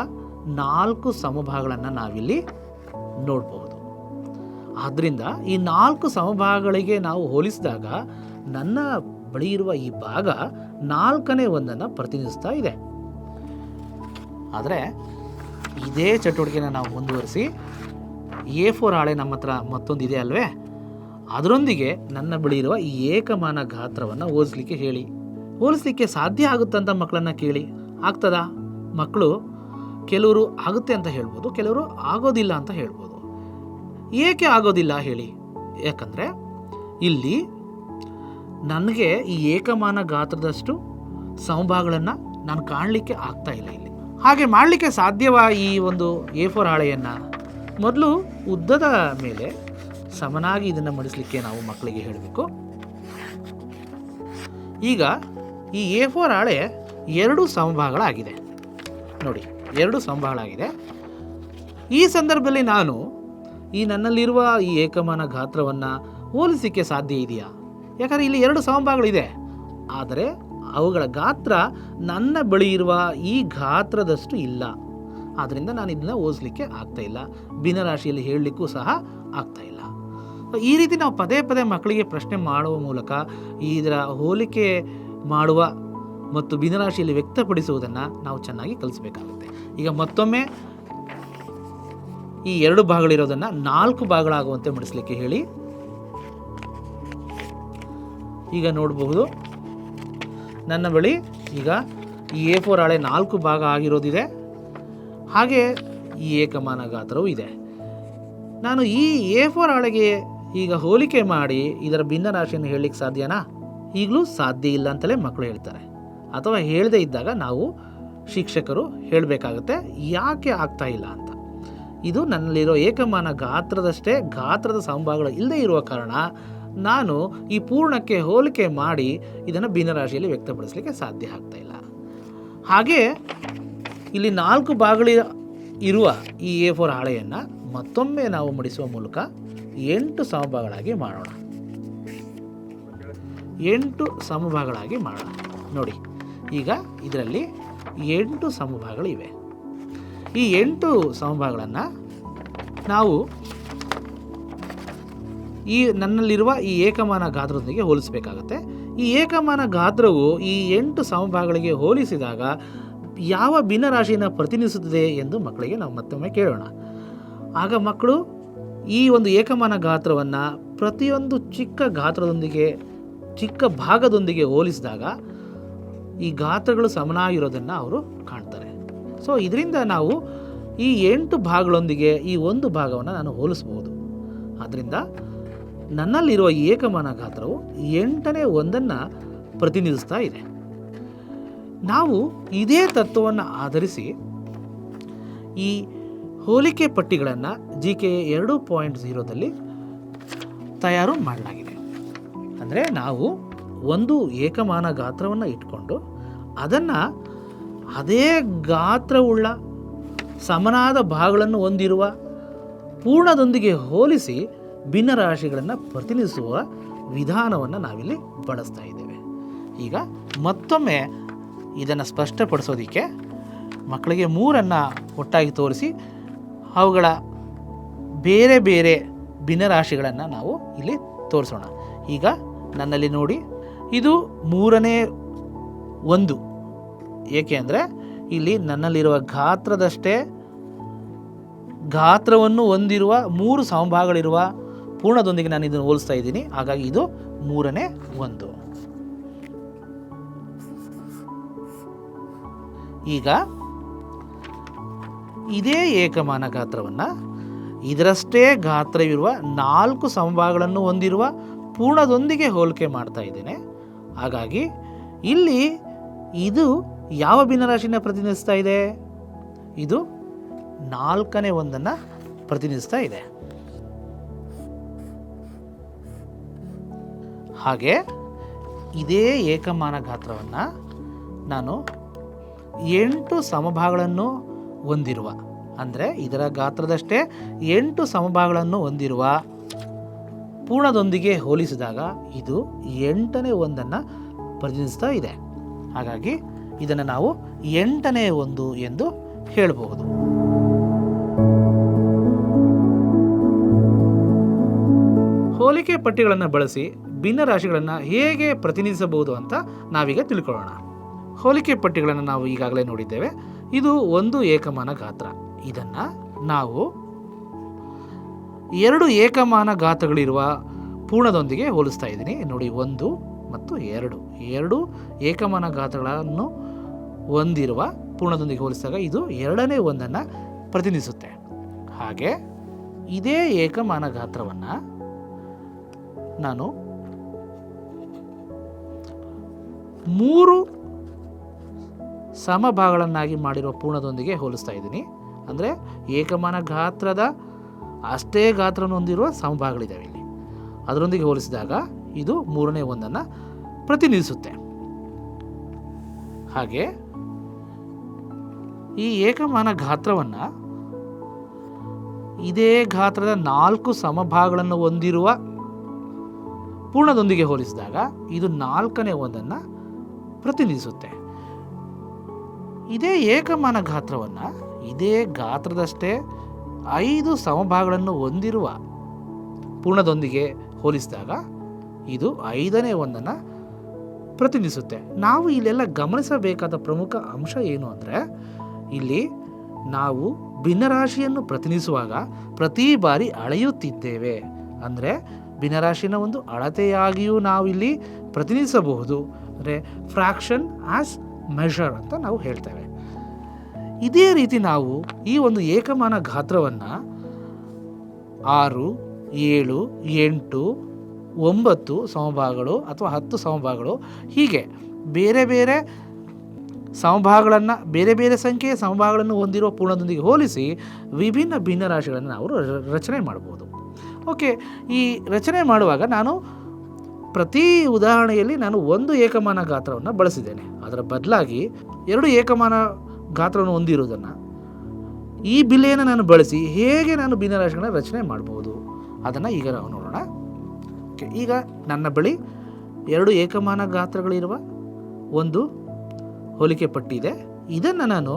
4 ಸಮಭಾಗಗಳನ್ನು ನಾವಿಲ್ಲಿ ನೋಡಬಹುದು. ಆದ್ದರಿಂದ ಈ 4 ಸಮಭಾಗಗಳಿಗೆ ನಾವು ಹೋಲಿಸಿದಾಗ ನನ್ನ ಬಳಿ ಇರುವ ಈ ಭಾಗ 4ನೇ 1 ಪ್ರತಿನಿಧಿಸ್ತಾ ಇದೆ. ಆದರೆ ಇದೇ ಚಟುವಟಿಕೆನ ನಾವು ಮುಂದುವರಿಸಿ A4 ಹಾಳೆ ನಮ್ಮ ಹತ್ರ ಮತ್ತೊಂದು ಇದೆ ಅಲ್ವೇ, ಅದರೊಂದಿಗೆ ನನ್ನ ಬಳಿ ಇರುವ ಈ ಏಕಮಾನ ಗಾತ್ರವನ್ನು ಹೋಲಿಸಲಿಕ್ಕೆ ಹೇಳಿ. ಹೋಲಿಸಲಿಕ್ಕೆ ಸಾಧ್ಯ ಆಗುತ್ತಂತ ಮಕ್ಕಳನ್ನು ಕೇಳಿ. ಆಗ್ತದಾ? ಮಕ್ಕಳು ಕೆಲವರು ಆಗುತ್ತೆ ಅಂತ ಹೇಳ್ಬೋದು, ಕೆಲವರು ಆಗೋದಿಲ್ಲ ಅಂತ ಹೇಳ್ಬೋದು. ಏಕೆ ಆಗೋದಿಲ್ಲ ಹೇಳಿ? ಯಾಕಂದರೆ ಇಲ್ಲಿ ನನಗೆ ಈ ಏಕಮಾನ ಗಾತ್ರದಷ್ಟು ಸಮಭಾಗಗಳನ್ನು ನಾನು ಕಾಣಲಿಕ್ಕೆ ಆಗ್ತಾ ಇಲ್ಲ. ಇಲ್ಲಿ ಹಾಗೆ ಮಾಡಲಿಕ್ಕೆ ಸಾಧ್ಯವ? ಈ ಒಂದು A4 ಹಾಳೆಯನ್ನು ಮೊದಲು ಉದ್ದದ ಮೇಲೆ ಸಮನಾಗಿ ಇದನ್ನು ಮಡಿಸಲಿಕ್ಕೆ ನಾವು ಮಕ್ಕಳಿಗೆ ಹೇಳಬೇಕು. ಈಗ ಈ A4 ಹಾಳೆ 2 ಸಮಭಾಗಗಳಾಗಿದೆ. ನೋಡಿ, 2 ಸಮಭಾಗಗಳಾಗಿದೆ. ಈ ಸಂದರ್ಭದಲ್ಲಿ ನಾನು ಈ ನನ್ನಲ್ಲಿರುವ ಈ ಏಕಮಾನ ಗಾತ್ರವನ್ನು ಹೋಲಿಸಲಿಕ್ಕೆ ಸಾಧ್ಯ ಇದೆಯಾ? ಯಾಕಂದರೆ ಇಲ್ಲಿ 2 ಸಮಭಾಗಗಳಿದೆ, ಆದರೆ ಅವುಗಳ ಗಾತ್ರ ನನ್ನ ಬಳಿ ಇರುವ ಈ ಗಾತ್ರದಷ್ಟು ಇಲ್ಲ. ಆದ್ದರಿಂದ ನಾನು ಇದನ್ನು ಹೋಲಿಸಲಿಕ್ಕೆ ಆಗ್ತಾಯಿಲ್ಲ, ಭಿನ್ನರಾಶಿಯಲ್ಲಿ ಹೇಳಲಿಕ್ಕೂ ಸಹ ಆಗ್ತಾಯಿಲ್ಲ. ಈ ರೀತಿ ನಾವು ಪದೇ ಪದೇ ಮಕ್ಕಳಿಗೆ ಪ್ರಶ್ನೆ ಮಾಡುವ ಮೂಲಕ ಇದರ ಹೋಲಿಕೆ ಮಾಡುವ ಮತ್ತು ಭಿನ್ನರಾಶಿಯಲ್ಲಿ ವ್ಯಕ್ತಪಡಿಸುವುದನ್ನು ನಾವು ಚೆನ್ನಾಗಿ ಕಲಿಸಬೇಕಾಗುತ್ತೆ. ಈಗ ಮತ್ತೊಮ್ಮೆ ಈ 2 ಭಾಗಗಳಿರೋದನ್ನು 4 ಭಾಗಗಳಾಗುವಂತೆ ಮಡಿಸಲಿಕ್ಕೆ ಹೇಳಿ. ಈಗ ನೋಡಬಹುದು, ನನ್ನ ಬಳಿ ಈಗ ಈ A4 ಹಾಳೆ 4 ಭಾಗ ಆಗಿರೋದಿದೆ, ಹಾಗೆ ಈ ಏಕಮಾನ ಗಾತ್ರವೂ ಇದೆ. ನಾನು ಈ A4 ಹಾಳೆಗೆ ಈಗ ಹೋಲಿಕೆ ಮಾಡಿ ಇದರ ಭಿನ್ನರಾಶಿಯನ್ನು ಹೇಳಲಿಕ್ಕೆ ಸಾಧ್ಯನಾ? ಈಗಲೂ ಸಾಧ್ಯ ಇಲ್ಲ ಅಂತಲೇ ಮಕ್ಕಳು ಹೇಳ್ತಾರೆ. ಅಥವಾ ಹೇಳದೇ ಇದ್ದಾಗ ನಾವು ಶಿಕ್ಷಕರು ಹೇಳಬೇಕಾಗುತ್ತೆ ಯಾಕೆ ಆಗ್ತಾ ಇಲ್ಲ ಅಂತ. ಇದು ನನ್ನಲ್ಲಿರೋ ಏಕಮಾನ ಗಾತ್ರದಷ್ಟೇ ಗಾತ್ರದ ಸಮಭಾಗಗಳು ಇಲ್ಲದೇ ಇರುವ ಕಾರಣ ನಾನು ಈ ಪೂರ್ಣಕ್ಕೆ ಹೋಲಿಕೆ ಮಾಡಿ ಇದನ್ನು ಭಿನ್ನರಾಶಿಯಲ್ಲಿ ವ್ಯಕ್ತಪಡಿಸಲಿಕ್ಕೆ ಸಾಧ್ಯ ಆಗ್ತಾ ಇಲ್ಲ. ಹಾಗೆ ಇಲ್ಲಿ 4 ಭಾಗಗಳು ಇರುವ ಈ A4 ಹಾಳೆಯನ್ನು ಮತ್ತೊಮ್ಮೆ ನಾವು ಮಡಿಸುವ ಮೂಲಕ 8 ಸಮಭಾಗಗಳಾಗಿ ಮಾಡೋಣ. 8 ಸಮಭಾಗಗಳಾಗಿ ಮಾಡೋಣ. ನೋಡಿ, ಈಗ ಇದರಲ್ಲಿ 8 ಸಮಭಾಗಗಳಿವೆ. ಈ 8 ಸಮಭಾಗಗಳನ್ನು ನಾವು ಈ ನನ್ನಲ್ಲಿರುವ ಈ ಏಕಮಾನ ಗಾತ್ರದೊಂದಿಗೆ ಹೋಲಿಸಬೇಕಾಗತ್ತೆ. ಈ ಏಕಮಾನ ಗಾತ್ರವು ಈ 8 ಸಮಭಾಗಗಳಿಗೆ ಹೋಲಿಸಿದಾಗ ಯಾವ ಭಿನ್ನರಾಶಿಯನ್ನು ಪ್ರತಿನಿಧಿಸುತ್ತದೆ ಎಂದು ಮಕ್ಕಳಿಗೆ ನಾವು ಮತ್ತೊಮ್ಮೆ ಕೇಳೋಣ. ಆಗ ಮಕ್ಕಳು ಈ ಒಂದು ಏಕಮಾನ ಗಾತ್ರವನ್ನು ಪ್ರತಿಯೊಂದು ಚಿಕ್ಕ ಗಾತ್ರದೊಂದಿಗೆ, ಚಿಕ್ಕ ಭಾಗದೊಂದಿಗೆ ಹೋಲಿಸಿದಾಗ ಈ ಗಾತ್ರಗಳು ಸಮನಾಗಿರೋದನ್ನು ಅವರು ಕಾಣ್ತಾರೆ. ಸೊ ಇದರಿಂದ ನಾವು ಈ 8 ಭಾಗಗಳೊಂದಿಗೆ ಈ ಒಂದು ಭಾಗವನ್ನು ನಾನು ಹೋಲಿಸ್ಬೋದು. ಆದ್ದರಿಂದ ನನ್ನಲ್ಲಿರುವ ಈ ಏಕಮಾನ ಗಾತ್ರವು 8ನೇ 1 ಪ್ರತಿನಿಧಿಸ್ತಾ ಇದೆ. ನಾವು ಇದೇ ತತ್ವವನ್ನು ಆಧರಿಸಿ ಈ ಹೋಲಿಕೆ ಪಟ್ಟಿಗಳನ್ನು GK 2.0ದಲ್ಲಿ ತಯಾರು ಮಾಡಲಾಗಿದೆ. ಅಂದರೆ ನಾವು ಒಂದು ಏಕಮಾನ ಗಾತ್ರವನ್ನು ಇಟ್ಕೊಂಡು ಅದನ್ನು ಅದೇ ಗಾತ್ರವುಳ್ಳ ಸಮನಾದ ಭಾಗಗಳನ್ನು ಹೊಂದಿರುವ ಪೂರ್ಣದೊಂದಿಗೆ ಹೋಲಿಸಿ ಭಿನ್ನರಾಶಿಗಳನ್ನು ಪ್ರತಿನಿಧಿಸುವ ವಿಧಾನವನ್ನು ನಾವಿಲ್ಲಿ ಬಳಸ್ತಾ ಇದ್ದೇವೆ. ಈಗ ಮತ್ತೊಮ್ಮೆ ಇದನ್ನು ಸ್ಪಷ್ಟಪಡಿಸೋದಕ್ಕೆ ಮಕ್ಕಳಿಗೆ 3 ಒಟ್ಟಾಗಿ ತೋರಿಸಿ ಅವುಗಳ ಬೇರೆ ಬೇರೆ ಭಿನ್ನರಾಶಿಗಳನ್ನು ನಾವು ಇಲ್ಲಿ ತೋರಿಸೋಣ. ಈಗ ನನ್ನಲ್ಲಿ ನೋಡಿ, ಇದು 3ನೇ 1. ಏಕೆ ಅಂದರೆ ಇಲ್ಲಿ ನನ್ನಲ್ಲಿರುವ ಗಾತ್ರವನ್ನು ಹೊಂದಿರುವ 3 ಸಮಭಾಗಗಳಿರುವ ಪೂರ್ಣದೊಂದಿಗೆ ನಾನು ಇದನ್ನು ಹೋಲಿಸ್ತಾ ಇದ್ದೀನಿ. ಹಾಗಾಗಿ ಇದು 3ನೇ 1. ಈಗ ಇದೇ ಏಕಮಾನ ಗಾತ್ರವನ್ನು ಇದರಷ್ಟೇ ಗಾತ್ರವಿರುವ 4 ಸಮಭಾಗಗಳನ್ನು ಹೊಂದಿರುವ ಪೂರ್ಣದೊಂದಿಗೆ ಹೋಲಿಕೆ ಮಾಡ್ತಾ ಇದ್ದೇನೆ. ಹಾಗಾಗಿ ಇಲ್ಲಿ ಇದು ಯಾವ ಭಿನ್ನರಾಶಿನ ಪ್ರತಿನಿಧಿಸ್ತಾ ಇದೆ? ಇದು 4ನೇ 1 ಪ್ರತಿನಿಧಿಸ್ತಾ ಇದೆ. ಹಾಗೆ ಇದೇ ಏಕಮಾನ ಗಾತ್ರವನ್ನು ನಾನು 8 ಸಮಭಾಗಗಳನ್ನು ಹೊಂದಿರುವ, ಅಂದರೆ ಇದರ ಗಾತ್ರದಷ್ಟೇ 8 ಸಮಭಾಗಗಳನ್ನು ಹೊಂದಿರುವ ಪೂರ್ಣದೊಂದಿಗೆ ಹೋಲಿಸಿದಾಗ ಇದು 8ನೇ 1 ಪ್ರತಿನಿಧಿಸ್ತಾ ಇದೆ. ಹಾಗಾಗಿ ಇದನ್ನು ನಾವು 8ನೇ 1 ಎಂದು ಹೇಳಬಹುದು. ಹೋಲಿಕೆ ಪಟ್ಟಿಗಳನ್ನು ಬಳಸಿ ಭಿನ್ನರಾಶಿಗಳನ್ನು ಹೇಗೆ ಪ್ರತಿನಿಧಿಸಬಹುದು ಅಂತ ನಾವೀಗ ತಿಳ್ಕೊಳ್ಳೋಣ. ಹೋಲಿಕೆ ಪಟ್ಟಿಗಳನ್ನು ನಾವು ಈಗಾಗಲೇ ನೋಡಿದ್ದೇವೆ. ಇದು ಒಂದು ಏಕಮಾನ ಗಾತ್ರ. ಇದನ್ನು ನಾವು 2 ಏಕಮಾನ ಗಾತ್ರಗಳಿರುವ ಪೂರ್ಣದೊಂದಿಗೆ ಹೋಲಿಸ್ತಾ ಇದ್ದೀನಿ. ನೋಡಿ, 1 ಮತ್ತು 2 ಏಕಮಾನ ಗಾತ್ರಗಳನ್ನು ಹೊಂದಿರುವ ಪೂರ್ಣದೊಂದಿಗೆ ಹೋಲಿಸಿದಾಗ ಇದು 2ನೇ 1 ಪ್ರತಿನಿಧಿಸುತ್ತೆ. ಹಾಗೆ ಇದೇ ಏಕಮಾನ ಗಾತ್ರವನ್ನು ನಾನು 3 ಸಮಭಾಗಗಳನ್ನಾಗಿ ಮಾಡಿರುವ ಪೂರ್ಣದೊಂದಿಗೆ ಹೋಲಿಸ್ತಾ ಇದ್ದೀನಿ. ಅಂದರೆ ಏಕಮಾನ ಗಾತ್ರದ ಅಷ್ಟೇ ಗಾತ್ರವನ್ನು ಹೊಂದಿರುವ ಸಮಭಾಗಗಳಿದ್ದಾವೆ ಇಲ್ಲಿ. ಅದರೊಂದಿಗೆ ಹೋಲಿಸಿದಾಗ ಇದು 3ನೇ 1 ಪ್ರತಿನಿಧಿಸುತ್ತೆ. ಹಾಗೆ ಈ ಏಕಮಾನ ಗಾತ್ರವನ್ನು ಇದೇ ಗಾತ್ರದ 4 ಸಮಭಾಗಗಳನ್ನು ಹೊಂದಿರುವ ಪೂರ್ಣದೊಂದಿಗೆ ಹೋಲಿಸಿದಾಗ ಇದು 4ನೇ 1 ಪ್ರತಿನಿಧಿಸುತ್ತೆ. ಇದೇ ಏಕಮಾನ ಗಾತ್ರವನ್ನು ಇದೇ ಗಾತ್ರದಷ್ಟೇ 5 ಸಮಭಾಗಗಳನ್ನು ಹೊಂದಿರುವ ಪೂರ್ಣದೊಂದಿಗೆ ಹೋಲಿಸಿದಾಗ ಇದು 5ನೇ 1 ಪ್ರತಿನಿಧಿಸುತ್ತೆ. ನಾವು ಇಲ್ಲೆಲ್ಲ ಗಮನಿಸಬೇಕಾದ ಪ್ರಮುಖ ಅಂಶ ಏನು ಅಂದರೆ, ಇಲ್ಲಿ ನಾವು ಭಿನ್ನರಾಶಿಯನ್ನು ಪ್ರತಿನಿಧಿಸುವಾಗ ಪ್ರತಿ ಬಾರಿ ಅಳೆಯುತ್ತಿದ್ದೇವೆ. ಅಂದರೆ ಭಿನ್ನರಾಶಿನ ಒಂದು ಅಳತೆಯಾಗಿಯೂ ನಾವು ಇಲ್ಲಿ ಪ್ರತಿನಿಧಿಸಬಹುದು. ಅಂದರೆ ಫ್ರ್ಯಾಕ್ಷನ್ ಆಸ್ ಮೆಷರ್ ಅಂತ ನಾವು ಹೇಳ್ತೇವೆ. ಇದೇ ರೀತಿ ನಾವು ಈ ಒಂದು ಏಕಮಾನ ಗಾತ್ರವನ್ನು 6, 7, 8, 9 ಸಮಭಾಗಗಳು ಅಥವಾ 10 ಸಮಭಾಗಗಳು ಹೀಗೆ ಬೇರೆ ಬೇರೆ ಸಮಭಾಗಗಳನ್ನು, ಬೇರೆ ಬೇರೆ ಸಂಖ್ಯೆಯ ಸಮಭಾಗಗಳನ್ನು ಹೊಂದಿರುವ ಪೂರ್ಣದೊಂದಿಗೆ ಹೋಲಿಸಿ ವಿಭಿನ್ನ ಭಿನ್ನರಾಶಿಗಳನ್ನು ನಾವು ರಚನೆ ಮಾಡ್ಬೋದು. ಓಕೆ, ಈ ರಚನೆ ಮಾಡುವಾಗ ನಾನು ಪ್ರತಿ ಉದಾಹರಣೆಯಲ್ಲಿ ನಾನು 1 ಏಕಮಾನ ಗಾತ್ರವನ್ನು ಬಳಸಿದ್ದೇನೆ. ಅದರ ಬದಲಾಗಿ 2 ಏಕಮಾನ ಗಾತ್ರವನ್ನು ಹೊಂದಿರುವುದನ್ನು, ಈ ಬಿಲೆಯನ್ನು ನಾನು ಬಳಸಿ ಹೇಗೆ ನಾನು ಭಿನ್ನರಾಶಿಗಳನ್ನು ರಚನೆ ಮಾಡ್ಬೋದು ಅದನ್ನು ಈಗ ನಾವು ನೋಡೋಣ. ಓಕೆ, ಈಗ ನನ್ನ ಬಳಿ 2 ಏಕಮಾನ ಗಾತ್ರಗಳಿರುವ ಒಂದು ಹೋಲಿಕೆ ಪಟ್ಟಿ ಇದೆ. ಇದನ್ನು ನಾನು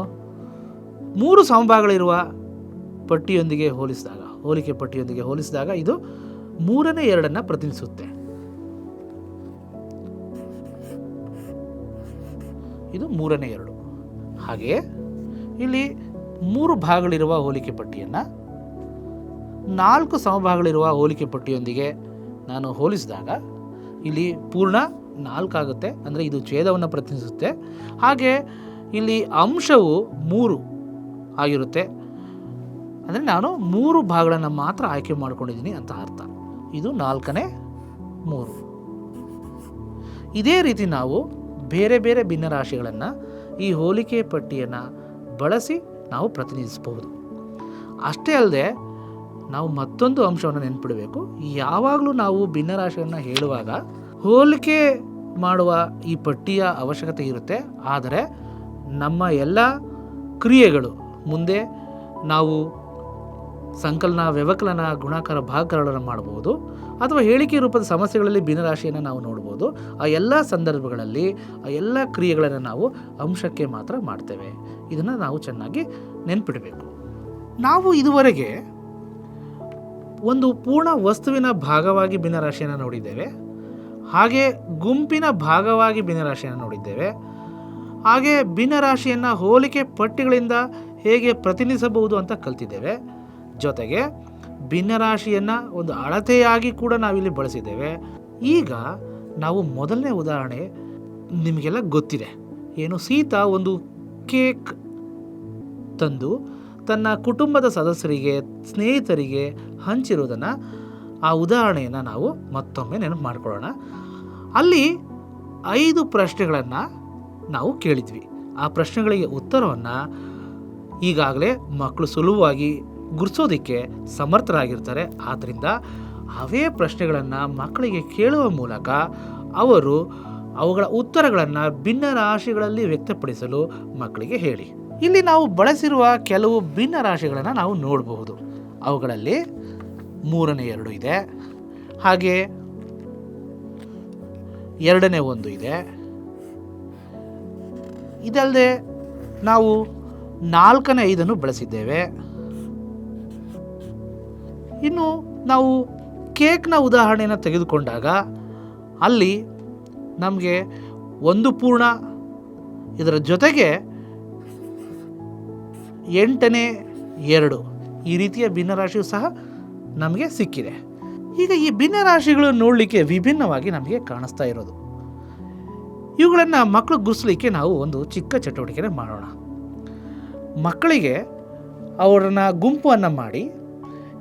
3 ಸಮಭಾಗಗಳಿರುವ ಹೋಲಿಕೆ ಪಟ್ಟಿಯೊಂದಿಗೆ ಹೋಲಿಸಿದಾಗ ಇದು 3ನೇ 2 ಪ್ರತಿನಿಧಿಸುತ್ತೆ. ಇದು 3ನೇ 2. ಹಾಗೆಯೇ ಇಲ್ಲಿ 3 ಭಾಗಗಳಿರುವ ಹೋಲಿಕೆ ಪಟ್ಟಿಯನ್ನು 4 ಸಮಭಾಗಗಳಿರುವ ಹೋಲಿಕೆ ಪಟ್ಟಿಯೊಂದಿಗೆ ನಾನು ಹೋಲಿಸಿದಾಗ ಇಲ್ಲಿ ಪೂರ್ಣ 4 ಆಗುತ್ತೆ. ಅಂದರೆ ಇದು ಛೇದವನ್ನು ಪ್ರತಿನಿಧಿಸುತ್ತೆ. ಹಾಗೆ ಇಲ್ಲಿ ಅಂಶವು 3 ಆಗಿರುತ್ತೆ. ಅಂದರೆ ನಾನು 3 ಭಾಗಗಳನ್ನು ಮಾತ್ರ ಆಯ್ಕೆ ಮಾಡ್ಕೊಂಡಿದ್ದೀನಿ ಅಂತ ಅರ್ಥ. ಇದು 4ನೇ 3. ಇದೇ ರೀತಿ ನಾವು ಬೇರೆ ಬೇರೆ ಭಿನ್ನರಾಶಿಗಳನ್ನು ಈ ಹೋಲಿಕೆ ಪಟ್ಟಿಯನ್ನು ಬಳಸಿ ನಾವು ಪ್ರತಿನಿಧಿಸಬಹುದು. ಅಷ್ಟೇ ಅಲ್ಲದೆ ನಾವು ಮತ್ತೊಂದು ಅಂಶವನ್ನು ನೆನಪಿಡಬೇಕು. ಯಾವಾಗಲೂ ನಾವು ಭಿನ್ನರಾಶಿಯನ್ನು ಹೇಳುವಾಗ ಹೋಲಿಕೆ ಮಾಡುವ ಈ ಪಟ್ಟಿಯ ಅವಶ್ಯಕತೆ ಇರುತ್ತೆ. ಆದರೆ ನಮ್ಮ ಎಲ್ಲ ಕ್ರಿಯೆಗಳು ಮುಂದೆ ನಾವು ಸಂಕಲನ, ವ್ಯವಕಲನ, ಗುಣಾಕಾರ, ಭಾಗಾಕಾರಗಳನ್ನು ಮಾಡಬಹುದು, ಅಥವಾ ಹೇಳಿಕೆ ರೂಪದ ಸಮಸ್ಯೆಗಳಲ್ಲಿ ಭಿನ್ನರಾಶಿಯನ್ನು ನಾವು ನೋಡ್ಬೋದು. ಆ ಎಲ್ಲ ಸಂದರ್ಭಗಳಲ್ಲಿ ಆ ಎಲ್ಲ ಕ್ರಿಯೆಗಳನ್ನು ನಾವು ಅಂಶಕ್ಕೆ ಮಾತ್ರ ಮಾಡ್ತೇವೆ. ಇದನ್ನು ನಾವು ಚೆನ್ನಾಗಿ ನೆನ್ಪಿಡಬೇಕು. ನಾವು ಇದುವರೆಗೆ ಒಂದು ಪೂರ್ಣ ವಸ್ತುವಿನ ಭಾಗವಾಗಿ ಭಿನ್ನರಾಶಿಯನ್ನು ನೋಡಿದ್ದೇವೆ, ಹಾಗೆ ಗುಂಪಿನ ಭಾಗವಾಗಿ ಭಿನ್ನರಾಶಿಯನ್ನು ನೋಡಿದ್ದೇವೆ, ಹಾಗೆ ಭಿನ್ನರಾಶಿಯನ್ನು ಹೋಲಿಕೆ ಪಟ್ಟಿಗಳಿಂದ ಹೇಗೆ ಪ್ರತಿನಿಧಿಸಬಹುದು ಅಂತ ಕಲ್ತಿದ್ದೇವೆ. ಜೊತೆಗೆ ಭಿನ್ನರಾಶಿಯನ್ನು ಒಂದು ಅಳತೆಯಾಗಿ ಕೂಡ ನಾವಿಲ್ಲಿ ಬಳಸಿದ್ದೇವೆ. ಈಗ ನಾವು ಮೊದಲನೇ ಉದಾಹರಣೆ ನಿಮಗೆಲ್ಲ ಗೊತ್ತಿದೆ ಏನು, ಸೀತಾ ಒಂದು ಕೇಕ್ ತಂದು ತನ್ನ ಕುಟುಂಬದ ಸದಸ್ಯರಿಗೆ, ಸ್ನೇಹಿತರಿಗೆ ಹಂಚಿರುವುದನ್ನು, ಆ ಉದಾಹರಣೆಯನ್ನು ನಾವು ಮತ್ತೊಮ್ಮೆ ನೆನಪು ಮಾಡಿಕೊಳ್ಳೋಣ. ಅಲ್ಲಿ 5 ಪ್ರಶ್ನೆಗಳನ್ನು ನಾವು ಕೇಳಿದ್ವಿ. ಆ ಪ್ರಶ್ನೆಗಳಿಗೆ ಉತ್ತರವನ್ನು ಈಗಾಗಲೇ ಮಕ್ಕಳು ಸುಲಭವಾಗಿ ಗುರುತಿಸೋದಕ್ಕೆ ಸಮರ್ಥರಾಗಿರ್ತಾರೆ. ಆದ್ದರಿಂದ ಅವೇ ಪ್ರಶ್ನೆಗಳನ್ನು ಮಕ್ಕಳಿಗೆ ಕೇಳುವ ಮೂಲಕ ಅವರು ಅವುಗಳ ಉತ್ತರಗಳನ್ನು ಭಿನ್ನ ರಾಶಿಗಳಲ್ಲಿ ವ್ಯಕ್ತಪಡಿಸಲು ಮಕ್ಕಳಿಗೆ ಹೇಳಿ. ಇಲ್ಲಿ ನಾವು ಬಳಸಿರುವ ಕೆಲವು ಭಿನ್ನ ರಾಶಿಗಳನ್ನು ನಾವು ನೋಡಬಹುದು. ಅವುಗಳಲ್ಲಿ 3ನೇ 2 ಇದೆ, ಹಾಗೆ 2ನೇ 1 ಇದೆ. ಇದಲ್ಲದೆ ನಾವು 4ನೇ 5 ಬಳಸಿದ್ದೇವೆ. ಇನ್ನು ನಾವು ಕೇಕ್ನ ಉದಾಹರಣೆಯನ್ನು ತೆಗೆದುಕೊಂಡಾಗ ಅಲ್ಲಿ ನಮಗೆ 1 ಪೂರ್ಣ, ಇದರ ಜೊತೆಗೆ 8ನೇ 2 ಈ ರೀತಿಯ ಭಿನ್ನರಾಶಿಯು ಸಹ ನಮಗೆ ಸಿಕ್ಕಿದೆ. ಈಗ ಈ ಭಿನ್ನರಾಶಿಗಳು ನೋಡಲಿಕ್ಕೆ ವಿಭಿನ್ನವಾಗಿ ನಮಗೆ ಕಾಣಿಸ್ತಾ ಇರೋದು. ಇವುಗಳನ್ನು ಮಕ್ಕಳು ಗುರುತಿಸಲಿಕ್ಕೆ ನಾವು ಒಂದು ಚಿಕ್ಕ ಚಟುವಟಿಕೆ ಮಾಡೋಣ. ಮಕ್ಕಳಿಗೆ ಅವರನ್ನು ಗುಂಪನ್ನು ಮಾಡಿ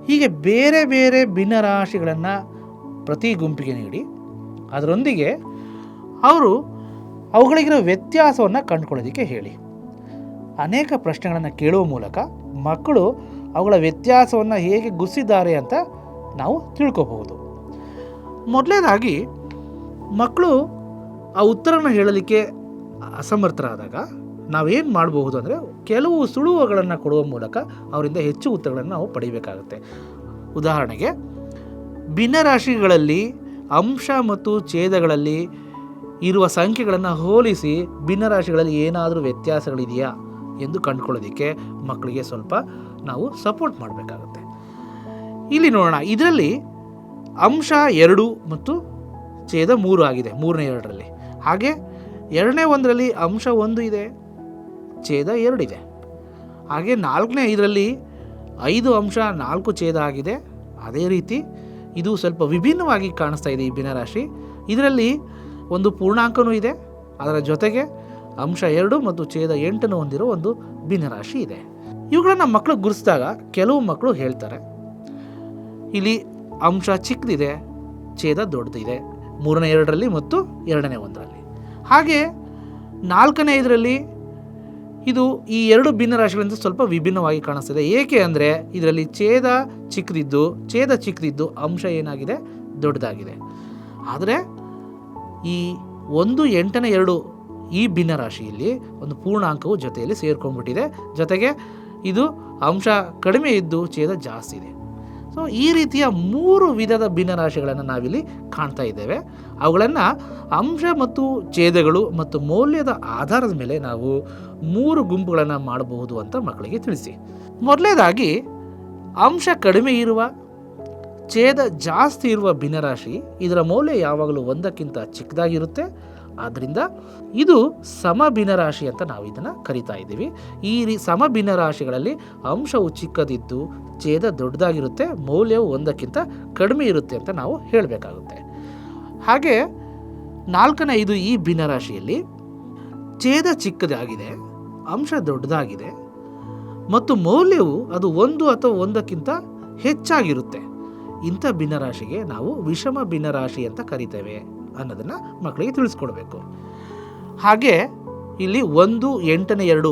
ಹೀಗೆ ಬೇರೆ ಬೇರೆ ಭಿನ್ನರಾಶಿಗಳನ್ನು ಪ್ರತಿ ಗುಂಪಿಗೆ ನೀಡಿ ಅದರೊಂದಿಗೆ ಅವರು ಅವುಗಳಿಗಿರೋ ವ್ಯತ್ಯಾಸವನ್ನು ಕಂಡುಕೊಳ್ಳೋದಕ್ಕೆ ಹೇಳಿ. ಅನೇಕ ಪ್ರಶ್ನೆಗಳನ್ನು ಕೇಳುವ ಮೂಲಕ ಮಕ್ಕಳು ಅವುಗಳ ವ್ಯತ್ಯಾಸವನ್ನು ಹೇಗೆ ಗುರುತಿಸಿದ್ದಾರೆ ಅಂತ ನಾವು ತಿಳ್ಕೋಬಹುದು. ಮೊದಲನೇದಾಗಿ ಮಕ್ಕಳು ಆ ಉತ್ತರವನ್ನು ಹೇಳಲಿಕ್ಕೆ ಅಸಮರ್ಥರಾದಾಗ ನಾವೇನು ಮಾಡಬಹುದು ಅಂದರೆ ಕೆಲವು ಸುಳುವುಗಳನ್ನು ಕೊಡುವ ಮೂಲಕ ಅವರಿಂದ ಹೆಚ್ಚು ಉತ್ತರಗಳನ್ನು ನಾವು ಪಡೆಯಬೇಕಾಗುತ್ತೆ. ಉದಾಹರಣೆಗೆ, ಭಿನ್ನರಾಶಿಗಳಲ್ಲಿ ಅಂಶ ಮತ್ತು ಛೇದಗಳಲ್ಲಿ ಇರುವ ಸಂಖ್ಯೆಗಳನ್ನು ಹೋಲಿಸಿ ಭಿನ್ನರಾಶಿಗಳಲ್ಲಿ ಏನಾದರೂ ವ್ಯತ್ಯಾಸಗಳಿದೆಯಾ ಎಂದು ಕಂಡುಕೊಳ್ಳೋದಕ್ಕೆ ಮಕ್ಕಳಿಗೆ ಸ್ವಲ್ಪ ನಾವು ಸಪೋರ್ಟ್ ಮಾಡಬೇಕಾಗುತ್ತೆ. ಇಲ್ಲಿ ನೋಡೋಣ, ಇದರಲ್ಲಿ ಅಂಶ 2 ಮತ್ತು ಛೇದ 3 ಆಗಿದೆ 3ನೇ 2ರಲ್ಲಿ. ಹಾಗೆ 2ನೇ 1ರಲ್ಲಿ ಅಂಶ 1 ಇದೆ, ಛೇದ 2 ಇದೆ. ಹಾಗೆ 4ನೇ 5ರಲ್ಲಿ 5 ಅಂಶ 4 ಛೇದ ಆಗಿದೆ. ಅದೇ ರೀತಿ ಇದು ಸ್ವಲ್ಪ ವಿಭಿನ್ನವಾಗಿ ಕಾಣಿಸ್ತಾ ಇದೆ ಈ ಭಿನ್ನರಾಶಿ. ಇದರಲ್ಲಿ ಒಂದು ಪೂರ್ಣಾಂಕನೂ ಇದೆ, ಅದರ ಜೊತೆಗೆ ಅಂಶ 2 ಮತ್ತು ಛೇದ 8 ಹೊಂದಿರೋ ಒಂದು ಭಿನ್ನರಾಶಿ ಇದೆ. ಇವುಗಳನ್ನು ಮಕ್ಕಳು ಗುರುತಿಸಿದಾಗ ಕೆಲವು ಮಕ್ಕಳು ಹೇಳ್ತಾರೆ ಇಲ್ಲಿ ಅಂಶ ಚಿಕ್ಕದಿದೆ, ಛೇದ ದೊಡ್ಡದಿದೆ 3ನೇ 2ರಲ್ಲಿ ಮತ್ತು 2ನೇ 1ರಲ್ಲಿ. ಹಾಗೆ 4ನೇ 5ರಲ್ಲಿ ಇದು ಈ 2 ಭಿನ್ನರಾಶಿಗಳಿಂದ ಸ್ವಲ್ಪ ವಿಭಿನ್ನವಾಗಿ ಕಾಣಿಸ್ತಿದೆ. ಏಕೆ ಅಂದರೆ ಇದರಲ್ಲಿ ಛೇದ ಚಿಕ್ಕದಿದ್ದು ಅಂಶ ಏನಾಗಿದೆ, ದೊಡ್ಡದಾಗಿದೆ. ಆದರೆ ಈ 1 8ನೇ 2 ಈ ಭಿನ್ನರಾಶಿಯಲ್ಲಿ ಒಂದು ಪೂರ್ಣಾಂಕವು ಜೊತೆಯಲ್ಲಿ ಸೇರ್ಕೊಂಡ್ಬಿಟ್ಟಿದೆ. ಜೊತೆಗೆ ಇದು ಅಂಶ ಕಡಿಮೆ ಇದ್ದು ಛೇದ ಜಾಸ್ತಿ ಇದೆ. ಸೊ ಈ ರೀತಿಯ 3 ವಿಧದ ಭಿನ್ನರಾಶಿಗಳನ್ನು ನಾವಿಲ್ಲಿ ಕಾಣ್ತಾ ಇದ್ದೇವೆ. ಅವುಗಳನ್ನು ಅಂಶ ಮತ್ತು ಛೇದಗಳು ಮತ್ತು ಮೌಲ್ಯದ ಆಧಾರದ ಮೇಲೆ ನಾವು 3 ಗುಂಪುಗಳನ್ನು ಮಾಡಬಹುದು ಅಂತ ಮಕ್ಕಳಿಗೆ ತಿಳಿಸಿ. ಮೊದಲನೇದಾಗಿ, ಅಂಶ ಕಡಿಮೆ ಇರುವ, ಛೇದ ಜಾಸ್ತಿ ಇರುವ ಭಿನ್ನರಾಶಿ ಇದರ ಮೌಲ್ಯ ಯಾವಾಗಲೂ 1ಕ್ಕಿಂತ ಚಿಕ್ಕದಾಗಿರುತ್ತೆ. ಆದ್ದರಿಂದ ಇದು ಸಮ ಭಿನ್ನರಾಶಿ ಅಂತ ನಾವು ಇದನ್ನು ಕರಿತಾ ಇದ್ದೀವಿ. ಈ ಸಮ ಭಿನ್ನರಾಶಿಗಳಲ್ಲಿ ಅಂಶವು ಚಿಕ್ಕದಿದ್ದು ಛೇದ ದೊಡ್ಡದಾಗಿರುತ್ತೆ, ಮೌಲ್ಯವು 1ಕ್ಕಿಂತ ಕಡಿಮೆ ಇರುತ್ತೆ ಅಂತ ನಾವು ಹೇಳಬೇಕಾಗುತ್ತೆ. ಹಾಗೆ 4ನೇ 5 ಈ ಭಿನ್ನರಾಶಿಯಲ್ಲಿ ಛೇದ ಚಿಕ್ಕದಾಗಿದೆ, ಅಂಶ ದೊಡ್ಡದಾಗಿದೆ ಮತ್ತು ಮೌಲ್ಯವು ಅದು 1 ಅಥವಾ 1ಕ್ಕಿಂತ ಹೆಚ್ಚಾಗಿರುತ್ತೆ. ಇಂಥ ಭಿನ್ನರಾಶಿಗೆ ನಾವು ವಿಷಮ ಭಿನ್ನರಾಶಿ ಅಂತ ಕರಿತೇವೆ ಅನ್ನೋದನ್ನು ಮಕ್ಕಳಿಗೆ ತಿಳಿಸ್ಕೊಡ್ಬೇಕು. ಹಾಗೆ ಇಲ್ಲಿ 1 8ನೇ 2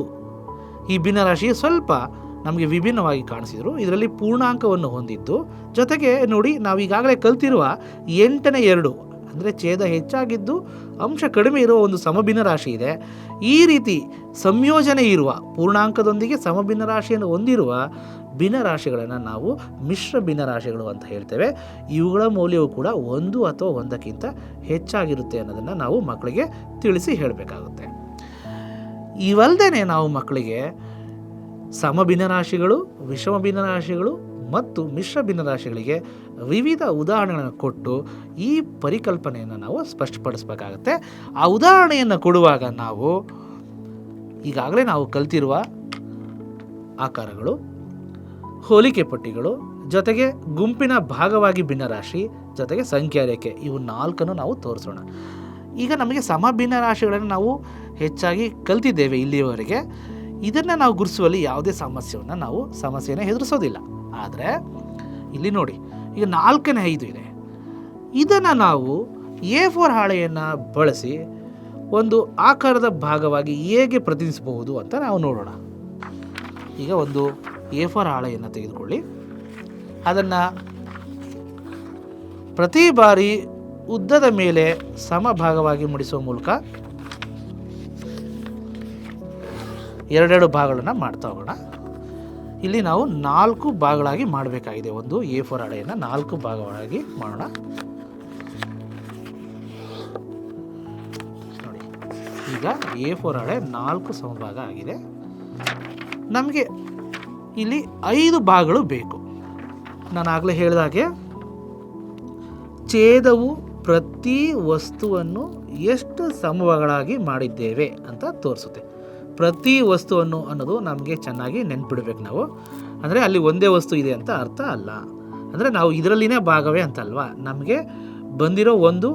ಈ ಭಿನ್ನರಾಶಿ ಸ್ವಲ್ಪ ನಮಗೆ ವಿಭಿನ್ನವಾಗಿ ಕಾಣಿಸಿದರು. ಇದರಲ್ಲಿ ಪೂರ್ಣಾಂಕವನ್ನು ಹೊಂದಿದ್ದು, ಜೊತೆಗೆ ನೋಡಿ ನಾವು ಈಗಾಗಲೇ ಕಲ್ತಿರುವ 8ನೇ 2 ಅಂದರೆ ಛೇದ ಹೆಚ್ಚಾಗಿದ್ದು ಅಂಶ ಕಡಿಮೆ ಇರುವ ಒಂದು ಸಮಭಿನ್ನ ರಾಶಿ ಇದೆ. ಈ ರೀತಿ ಸಂಯೋಜನೆ ಇರುವ ಪೂರ್ಣಾಂಕದೊಂದಿಗೆ ಸಮಭಿನ್ನ ರಾಶಿಯನ್ನು ಹೊಂದಿರುವ ಭಿನ್ನರಾಶಿಗಳನ್ನು ನಾವು ಮಿಶ್ರ ಭಿನ್ನರಾಶಿಗಳು ಅಂತ ಹೇಳ್ತೇವೆ. ಇವುಗಳ ಮೌಲ್ಯವು ಕೂಡ 1 ಅಥವಾ 1ಕ್ಕಿಂತ ಹೆಚ್ಚಾಗಿರುತ್ತೆ ಅನ್ನೋದನ್ನು ನಾವು ಮಕ್ಕಳಿಗೆ ತಿಳಿಸಿ ಹೇಳಬೇಕಾಗುತ್ತೆ. ಇವಲ್ಲದೆ ನಾವು ಮಕ್ಕಳಿಗೆ ಸಮಭಿನ್ನರಾಶಿಗಳು, ವಿಷಮ ಭಿನ್ನರಾಶಿಗಳು ಮತ್ತು ಮಿಶ್ರ ಭಿನ್ನರಾಶಿಗಳಿಗೆ ವಿವಿಧ ಉದಾಹರಣೆಗಳನ್ನು ಕೊಟ್ಟು ಈ ಪರಿಕಲ್ಪನೆಯನ್ನು ನಾವು ಸ್ಪಷ್ಟಪಡಿಸಬೇಕಾಗತ್ತೆ. ಆ ಉದಾಹರಣೆಯನ್ನು ಕೊಡುವಾಗ ನಾವು ಈಗಾಗಲೇ ನಾವು ಕಲ್ತಿರುವ ಆಕಾರಗಳು, ಹೋಲಿಕೆ ಪಟ್ಟಿಗಳು, ಜೊತೆಗೆ ಗುಂಪಿನ ಭಾಗವಾಗಿ ಭಿನ್ನರಾಶಿ, ಜೊತೆಗೆ ಸಂಖ್ಯಾ ರೇಖೆ, ಇವು 4 ನಾವು ತೋರಿಸೋಣ. ಈಗ ನಮಗೆ ಸಮಭಿನ್ನ ರಾಶಿಗಳನ್ನು ನಾವು ಹೆಚ್ಚಾಗಿ ಕಲ್ತಿದ್ದೇವೆ ಇಲ್ಲಿಯವರೆಗೆ. ಇದನ್ನು ನಾವು ಗುರುತಿಸುವಲ್ಲಿ ಯಾವುದೇ ಸಮಸ್ಯೆಯನ್ನು ಎದುರಿಸೋದಿಲ್ಲ. ಆದರೆ ಇಲ್ಲಿ ನೋಡಿ, ಈಗ 4ನೇ 5 ಇದೆ. ಇದನ್ನು ನಾವು A4 ಹಾಳೆಯನ್ನು ಬಳಸಿ ಒಂದು ಆಕಾರದ ಭಾಗವಾಗಿ ಹೇಗೆ ಪ್ರತಿನಿಧಿಸಬಹುದು ಅಂತ ನಾವು ನೋಡೋಣ. ಈಗ ಒಂದು A4 ಹಾಳೆಯನ್ನು ತೆಗೆದುಕೊಳ್ಳಿ. ಅದನ್ನು ಪ್ರತಿ ಬಾರಿ ಉದ್ದದ ಮೇಲೆ ಸಮಭಾಗವಾಗಿ ಮುಡಿಸುವ ಮೂಲಕ 2 ಭಾಗಗಳನ್ನು ಮಾಡ್ತಾ ಹೋಗೋಣ. ಇಲ್ಲಿ ನಾವು 4 ಭಾಗಗಳಾಗಿ ಮಾಡಬೇಕಾಗಿದೆ. ಒಂದು A4 ಹಾಳೆಯನ್ನು 4 ಭಾಗಗಳಾಗಿ ಮಾಡೋಣ. ನೋಡಿ, ಈಗ A4 ಹಾಳೆ 4 ಸಮಭಾಗ ಆಗಿದೆ. ನಮಗೆ ಇಲ್ಲಿ 5 ಭಾಗಗಳು ಬೇಕು. ನಾನು ಆಗಲೇ ಹೇಳಿದ ಹಾಗೆ ಛೇದವು ಪ್ರತಿ ವಸ್ತುವನ್ನು ಎಷ್ಟು ಸಮಭಾಗಗಳಾಗಿ ಮಾಡಿದ್ದೇವೆ ಅಂತ ತೋರಿಸುತ್ತೆ. ಪ್ರತಿ ವಸ್ತುವನ್ನು ಅನ್ನೋದು ನಮಗೆ ಚೆನ್ನಾಗಿ ನೆನ್ಪಿಡ್ಬೇಕು ನಾವು. ಅಂದರೆ ಅಲ್ಲಿ ಒಂದೇ ವಸ್ತು ಇದೆ ಅಂತ ಅರ್ಥ ಅಲ್ಲ. ಅಂದರೆ ನಾವು ಇದರಲ್ಲಿನೇ ಭಾಗವೇ ಅಂತ ಅಲ್ವಾ. ನಮಗೆ ಬಂದಿರೋ ಒಂದು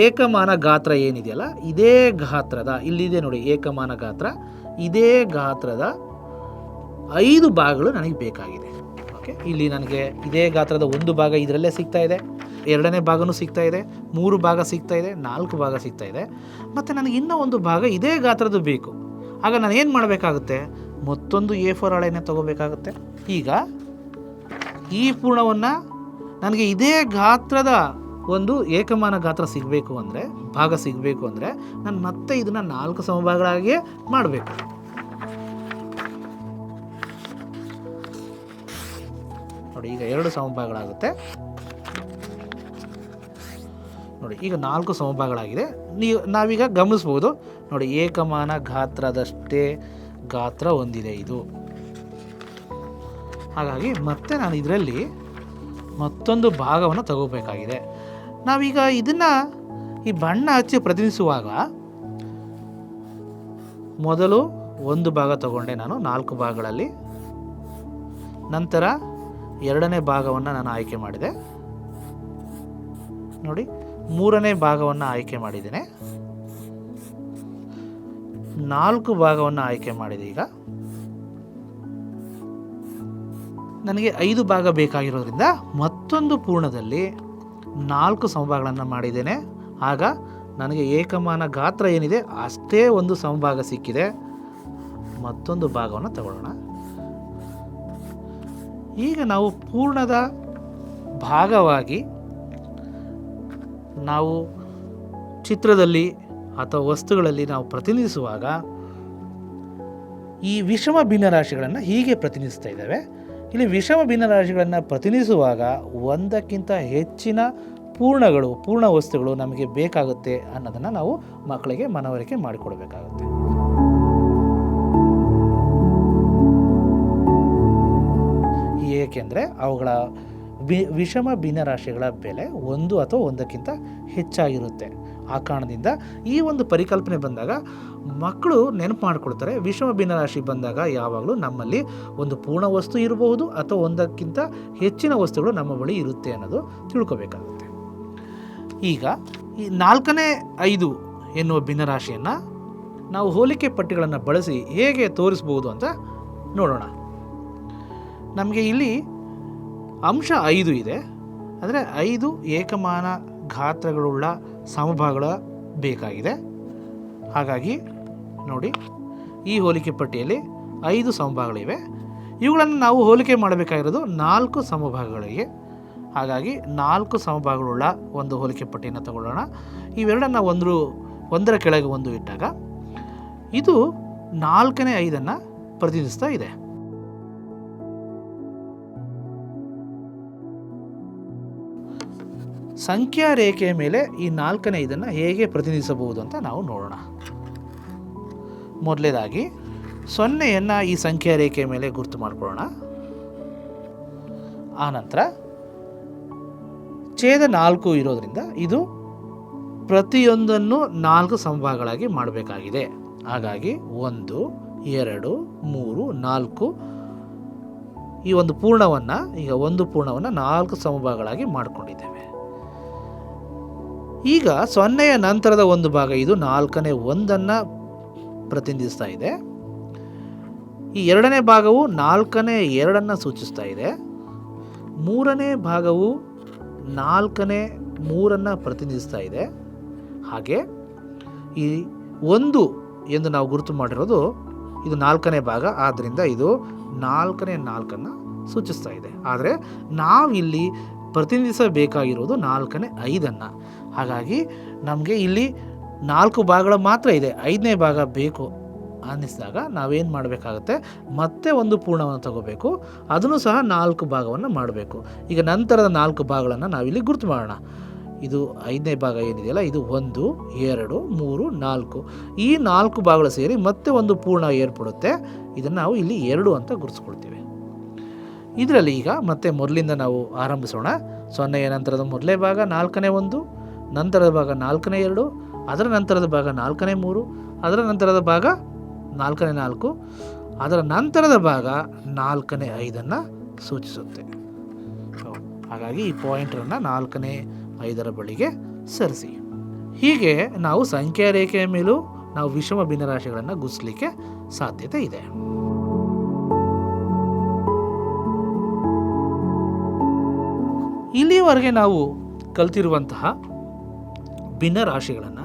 ಏಕಮಾನ ಗಾತ್ರ ಏನಿದೆಯಲ್ಲ, ಇದೇ ಗಾತ್ರದ, ಇಲ್ಲಿದೆ ನೋಡಿ ಏಕಮಾನ ಗಾತ್ರ, ಇದೇ ಗಾತ್ರದ 5 ಭಾಗಗಳು ನನಗೆ ಬೇಕಾಗಿದೆ. ಓಕೆ, ಇಲ್ಲಿ ನನಗೆ ಇದೇ ಗಾತ್ರದ 1 ಭಾಗ ಇದರಲ್ಲೇ ಸಿಗ್ತಾ ಇದೆ, 2ನೇ ಭಾಗನೂ ಸಿಗ್ತಾ ಇದೆ, 3 ಭಾಗ ಸಿಗ್ತಾ ಇದೆ, 4 ಭಾಗ ಸಿಗ್ತಾ ಇದೆ, ಮತ್ತು ನನಗೆ ಇನ್ನೂ ಒಂದು ಭಾಗ ಇದೇ ಗಾತ್ರದ್ದು ಬೇಕು. ಆಗ ನಾನು ಏನು ಮಾಡಬೇಕಾಗುತ್ತೆ? ಮತ್ತೊಂದು A4 ಹಾಳೆಯನ್ನು ತಗೋಬೇಕಾಗುತ್ತೆ. ಈಗ ಈ ಪೂರ್ಣವನ್ನು ನನಗೆ ಇದೇ ಗಾತ್ರದ ಒಂದು ಏಕಮಾನ ಗಾತ್ರ ಸಿಗಬೇಕು ಅಂದರೆ, ಭಾಗ ಸಿಗಬೇಕು ಅಂದರೆ, ನಾನು ಮತ್ತೆ ಇದನ್ನು 4 ಸಮಭಾಗಗಳಾಗಿಯೇ ಮಾಡಬೇಕು. ನೋಡಿ, ಈಗ 2 ಸಮಭಾಗಗಳಾಗುತ್ತೆ. ನೋಡಿ, ಈಗ 4 ಸಮಭಾಗಗಳಾಗಿದೆ. ನಾವೀಗ ಗಮನಿಸ್ಬೋದು. ನೋಡಿ, ಏಕಮಾನ ಗಾತ್ರದಷ್ಟೇ ಗಾತ್ರ ಹೊಂದಿದೆ ಇದು. ಹಾಗಾಗಿ ಮತ್ತೆ ನಾನು ಇದರಲ್ಲಿ ಮತ್ತೊಂದು ಭಾಗವನ್ನು ತಗೋಬೇಕಾಗಿದೆ. ನಾವೀಗ ಇದನ್ನು ಈ ಬಣ್ಣ ಹಚ್ಚಿ ಪ್ರತಿನಿಧಿಸುವಾಗ ಮೊದಲು 1 ಭಾಗ ತಗೊಂಡೆ ನಾನು 4 ಭಾಗಗಳಲ್ಲಿ. ನಂತರ 2ನೇ ಭಾಗವನ್ನು ನಾನು ಆಯ್ಕೆ ಮಾಡಿದೆ. ನೋಡಿ, 3ನೇ ಭಾಗವನ್ನು ಆಯ್ಕೆ ಮಾಡಿದ್ದೇನೆ. 4 ಭಾಗವನ್ನು ಆಯ್ಕೆ ಮಾಡಿದೆ. ಈಗ ನನಗೆ 5 ಭಾಗ ಬೇಕಾಗಿರೋದ್ರಿಂದ ಮತ್ತೊಂದು ಪೂರ್ಣದಲ್ಲಿ 4 ಸಮಭಾಗಗಳನ್ನು ಮಾಡಿದ್ದೇನೆ. ಆಗ ನನಗೆ ಏಕಮಾನ ಗಾತ್ರ ಏನಿದೆ ಅಷ್ಟೇ ಒಂದು ಸಮಭಾಗ ಸಿಕ್ಕಿದೆ. ಮತ್ತೊಂದು ಭಾಗವನ್ನು ತಗೊಳ್ಳೋಣ. ಈಗ ನಾವು ಪೂರ್ಣದ ಭಾಗವಾಗಿ ನಾವು ಚಿತ್ರದಲ್ಲಿ ಅಥವಾ ವಸ್ತುಗಳಲ್ಲಿ ನಾವು ಪ್ರತಿನಿಧಿಸುವಾಗ ಈ ವಿಷಮ ಭಿನ್ನರಾಶಿಗಳನ್ನು ಹೀಗೆ ಪ್ರತಿನಿಧಿಸ್ತಾ ಇದ್ದೇವೆ. ಇಲ್ಲಿ ವಿಷಮ ಭಿನ್ನರಾಶಿಗಳನ್ನು ಪ್ರತಿನಿಧಿಸುವಾಗ 1ಕ್ಕಿಂತ ಹೆಚ್ಚಿನ ಪೂರ್ಣ ವಸ್ತುಗಳು ನಮಗೆ ಬೇಕಾಗುತ್ತೆ ಅನ್ನೋದನ್ನು ನಾವು ಮಕ್ಕಳಿಗೆ ಮನವರಿಕೆ ಮಾಡಿಕೊಡ್ಬೇಕಾಗುತ್ತೆ. ಏಕೆಂದರೆ ಅವುಗಳ ವಿಷಮ ಭಿನ್ನರಾಶಿಗಳ ಬೆಲೆ 1 ಅಥವಾ 1ಕ್ಕಿಂತ ಹೆಚ್ಚಾಗಿರುತ್ತೆ. ಆ ಕಾರಣದಿಂದ ಈ ಒಂದು ಪರಿಕಲ್ಪನೆ ಬಂದಾಗ ಮಕ್ಕಳು ನೆನಪು ಮಾಡಿಕೊಳ್ತಾರೆ. ವಿಷಮ ಭಿನ್ನರಾಶಿ ಬಂದಾಗ ಯಾವಾಗಲೂ ನಮ್ಮಲ್ಲಿ ಒಂದು ಪೂರ್ಣ ವಸ್ತು ಇರಬಹುದು ಅಥವಾ 1ಕ್ಕಿಂತ ಹೆಚ್ಚಿನ ವಸ್ತುಗಳು ನಮ್ಮ ಬಳಿ ಇರುತ್ತೆ ಅನ್ನೋದು ತಿಳ್ಕೊಬೇಕಾಗುತ್ತೆ. ಈಗ ಈ 4ನೇ 5 ಎನ್ನುವ ಭಿನ್ನರಾಶಿಯನ್ನು ನಾವು ಹೋಲಿಕೆ ಪಟ್ಟಿಗಳನ್ನು ಬಳಸಿ ಹೇಗೆ ತೋರಿಸ್ಬೋದು ಅಂತ ನೋಡೋಣ. ನಮಗೆ ಇಲ್ಲಿ ಅಂಶ 5 ಇದೆ. ಅಂದರೆ 5 ಏಕಮಾನ ಗಾತ್ರಗಳುಳ್ಳ ಸಮಭಾಗಗಳ ಬೇಕಾಗಿದೆ. ಹಾಗಾಗಿ ನೋಡಿ, ಈ ಹೋಲಿಕೆ ಪಟ್ಟಿಯಲ್ಲಿ 5 ಸಮಭಾಗಗಳಿವೆ. ಇವುಗಳನ್ನು ನಾವು ಹೋಲಿಕೆ ಮಾಡಬೇಕಾಗಿರೋದು 4 ಸಮಭಾಗಗಳಿಗೆ. ಹಾಗಾಗಿ 4 ಸಮಭಾಗಗಳುಳ್ಳ ಒಂದು ಹೋಲಿಕೆ ಪಟ್ಟಿಯನ್ನು ತಗೊಳ್ಳೋಣ. ಇವೆರಡನ್ನು ಒಂದರ ಕೆಳಗೆ ಒಂದು ಇಟ್ಟಾಗ ಇದು 4ನೇ 5 ಪ್ರತಿನಿಧಿಸ್ತಾ ಇದೆ. ಸಂಖ್ಯಾ ರೇಖೆಯ ಮೇಲೆ ಈ 4ನೇ 5 ಹೇಗೆ ಪ್ರತಿನಿಧಿಸಬಹುದು ಅಂತ ನಾವು ನೋಡೋಣ. ಮೊದಲನೇದಾಗಿ 0ಯನ್ನು ಈ ಸಂಖ್ಯಾ ರೇಖೆಯ ಮೇಲೆ ಗುರುತು ಮಾಡಿಕೊಳ್ಳೋಣ. ಆನಂತರ ಛೇದ 4 ಇರೋದ್ರಿಂದ ಇದು ಪ್ರತಿಯೊಂದನ್ನು 4 ಸಮಭಾಗಗಳಾಗಿ ಮಾಡಬೇಕಾಗಿದೆ. ಹಾಗಾಗಿ 1, 2, 3, 4 ಈ ಒಂದು ಪೂರ್ಣವನ್ನು ಈಗ ಒಂದು ಪೂರ್ಣವನ್ನು 4 ಸಮಭಾಗಗಳಾಗಿ ಮಾಡಿಕೊಂಡಿದ್ದೇವೆ. ಈಗ 0ಯ ನಂತರದ ಒಂದು ಭಾಗ ಇದು 4ನೇ 1 ಪ್ರತಿನಿಧಿಸ್ತಾ ಇದೆ. ಈ 2ನೇ ಭಾಗವು 4ನೇ 2 ಸೂಚಿಸ್ತಾ ಇದೆ. 3ನೇ ಭಾಗವು 4ನೇ 3 ಪ್ರತಿನಿಧಿಸ್ತಾ ಇದೆ. ಹಾಗೆ ಈ 1 ಎಂದು ನಾವು ಗುರುತು ಮಾಡಿರೋದು ಇದು 4ನೇ ಭಾಗ, ಆದ್ದರಿಂದ ಇದು 4ನೇ 4 ಸೂಚಿಸ್ತಾ ಇದೆ. ಆದರೆ ನಾವಿಲ್ಲಿ ಪ್ರತಿನಿಧಿಸಬೇಕಾಗಿರೋದು 4ನೇ 5. ಹಾಗಾಗಿ ನಮಗೆ ಇಲ್ಲಿ 4 ಭಾಗಗಳು ಮಾತ್ರ ಇದೆ, 5ನೇ ಭಾಗ ಬೇಕು ಅನ್ನಿಸಿದಾಗ ನಾವೇನು ಮಾಡಬೇಕಾಗತ್ತೆ, ಮತ್ತೆ ಒಂದು ಪೂರ್ಣವನ್ನು ತಗೋಬೇಕು, ಅದನ್ನು ಸಹ 4 ಭಾಗವನ್ನು ಮಾಡಬೇಕು. ಈಗ ನಂತರದ 4 ಭಾಗಗಳನ್ನು ನಾವಿಲ್ಲಿ ಗುರುತು ಮಾಡೋಣ. ಇದು 5ನೇ ಭಾಗ ಏನಿದೆಯಲ್ಲ, ಇದು 1, 2, 3, 4 ಈ 4 ಭಾಗಗಳು ಸೇರಿ ಮತ್ತೆ ಒಂದು ಪೂರ್ಣ ಏರ್ಪಡುತ್ತೆ. ಇದನ್ನು ನಾವು ಇಲ್ಲಿ 2 ಅಂತ ಗುರುತಿಸ್ಕೊಳ್ತೀವಿ. ಇದರಲ್ಲಿ ಈಗ ಮತ್ತೆ ಮೊದಲಿಂದ ನಾವು ಆರಂಭಿಸೋಣ. 0ಯ ನಂತರದ ಮೊದಲನೇ ಭಾಗ 4ನೇ 1, ನಂತರದ ಭಾಗ 4ನೇ 2, ಅದರ ನಂತರದ ಭಾಗ 4ನೇ 3, ಅದರ ನಂತರದ ಭಾಗ 4ನೇ 4, ಅದರ ನಂತರದ ಭಾಗ 4ನೇ 5 ಸೂಚಿಸುತ್ತೆ. ಹಾಗಾಗಿ ಈ ಪಾಯಿಂಟನ್ನು 4ನೇ 5 ಬಳಿಗೆ ಸರಿಸಿ. ಹೀಗೆ ನಾವು ಸಂಖ್ಯಾ ರೇಖೆಯ ಮೇಲೂ ನಾವು ವಿಷಮ ಭಿನ್ನರಾಶಿಗಳನ್ನು ಗುರುತಿಸಲಿಕ್ಕೆ ಸಾಧ್ಯತೆ ಇದೆ. ಇಲ್ಲಿಯವರೆಗೆ ನಾವು ಕಲ್ತಿರುವಂತಹ ಭಿನ್ನರಾಶಿಗಳನ್ನು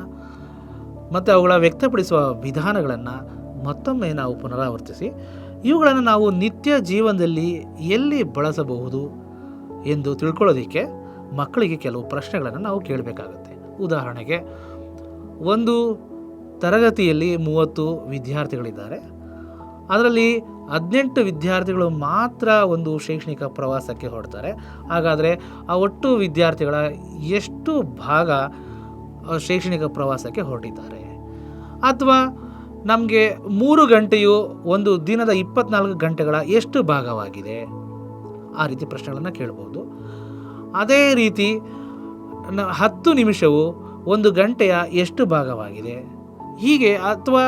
ಮತ್ತು ಅವುಗಳ ವ್ಯಕ್ತಪಡಿಸುವ ವಿಧಾನಗಳನ್ನು ಮತ್ತೊಮ್ಮೆ ನಾವು ಪುನರಾವರ್ತಿಸಿ ಇವುಗಳನ್ನು ನಾವು ನಿತ್ಯ ಜೀವನದಲ್ಲಿ ಎಲ್ಲಿ ಬಳಸಬಹುದು ಎಂದು ತಿಳ್ಕೊಳ್ಳೋದಕ್ಕೆ ಮಕ್ಕಳಿಗೆ ಕೆಲವು ಪ್ರಶ್ನೆಗಳನ್ನು ನಾವು ಕೇಳಬೇಕಾಗುತ್ತೆ. ಉದಾಹರಣೆಗೆ, ಒಂದು ತರಗತಿಯಲ್ಲಿ 30 ವಿದ್ಯಾರ್ಥಿಗಳಿದ್ದಾರೆ. ಅದರಲ್ಲಿ 18 ವಿದ್ಯಾರ್ಥಿಗಳು ಮಾತ್ರ ಒಂದು ಶೈಕ್ಷಣಿಕ ಪ್ರವಾಸಕ್ಕೆ ಹೊರಡ್ತಾರೆ. ಹಾಗಾದರೆ ಆ ಒಟ್ಟು ವಿದ್ಯಾರ್ಥಿಗಳ ಎಷ್ಟು ಭಾಗ ಶೈಕ್ಷಣಿಕ ಪ್ರವಾಸಕ್ಕೆ ಹೊರಟಿದ್ದಾರೆ? ಅಥವಾ ನಮಗೆ 3 ಗಂಟೆಯು ಒಂದು ದಿನದ 24 ಗಂಟೆಗಳ ಎಷ್ಟು ಭಾಗವಾಗಿದೆ? ಆ ರೀತಿ ಪ್ರಶ್ನೆಗಳನ್ನು ಕೇಳ್ಬೋದು. ಅದೇ ರೀತಿ 10 ನಿಮಿಷವು 1 ಗಂಟೆಯ ಎಷ್ಟು ಭಾಗವಾಗಿದೆ? ಹೀಗೆ. ಅಥವಾ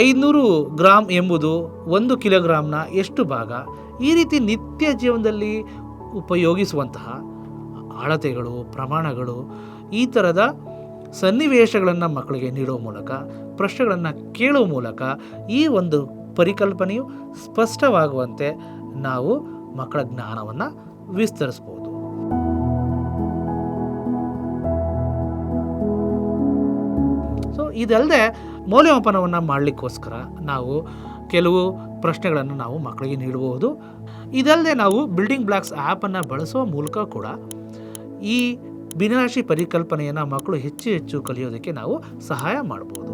500 ಗ್ರಾಮ್ ಎಂಬುದು 1 ಕಿಲೋಗ್ರಾಮ್ನ ಎಷ್ಟು ಭಾಗ? ಈ ರೀತಿ ನಿತ್ಯ ಜೀವನದಲ್ಲಿ ಉಪಯೋಗಿಸುವಂತಹ ಅಳತೆಗಳು, ಪ್ರಮಾಣಗಳು, ಈ ಥರದ ಸನ್ನಿವೇಶಗಳನ್ನು ಮಕ್ಕಳಿಗೆ ನೀಡುವ ಮೂಲಕ, ಪ್ರಶ್ನೆಗಳನ್ನು ಕೇಳುವ ಮೂಲಕ ಈ ಒಂದು ಪರಿಕಲ್ಪನೆಯು ಸ್ಪಷ್ಟವಾಗುವಂತೆ ನಾವು ಮಕ್ಕಳ ಜ್ಞಾನವನ್ನು ವಿಸ್ತರಿಸ್ಬೋದು. ಸೊ ಇದಲ್ಲದೆ ಮೌಲ್ಯಮಾಪನವನ್ನು ಮಾಡಲಿಕ್ಕೋಸ್ಕರ ನಾವು ಕೆಲವು ಪ್ರಶ್ನೆಗಳನ್ನು ನಾವು ಮಕ್ಕಳಿಗೆ ನೀಡಬಹುದು. ಇದಲ್ಲದೆ ನಾವು ಬಿಲ್ಡಿಂಗ್ ಬ್ಲಾಕ್ಸ್ ಆ್ಯಪನ್ನು ಬಳಸುವ ಮೂಲಕ ಕೂಡ ಈ ಭಿನ್ನರಾಶಿ ಪರಿಕಲ್ಪನೆಯನ್ನು ಮಕ್ಕಳು ಹೆಚ್ಚು ಹೆಚ್ಚು ಕಲಿಯೋದಕ್ಕೆ ನಾವು ಸಹಾಯ ಮಾಡ್ಬೋದು.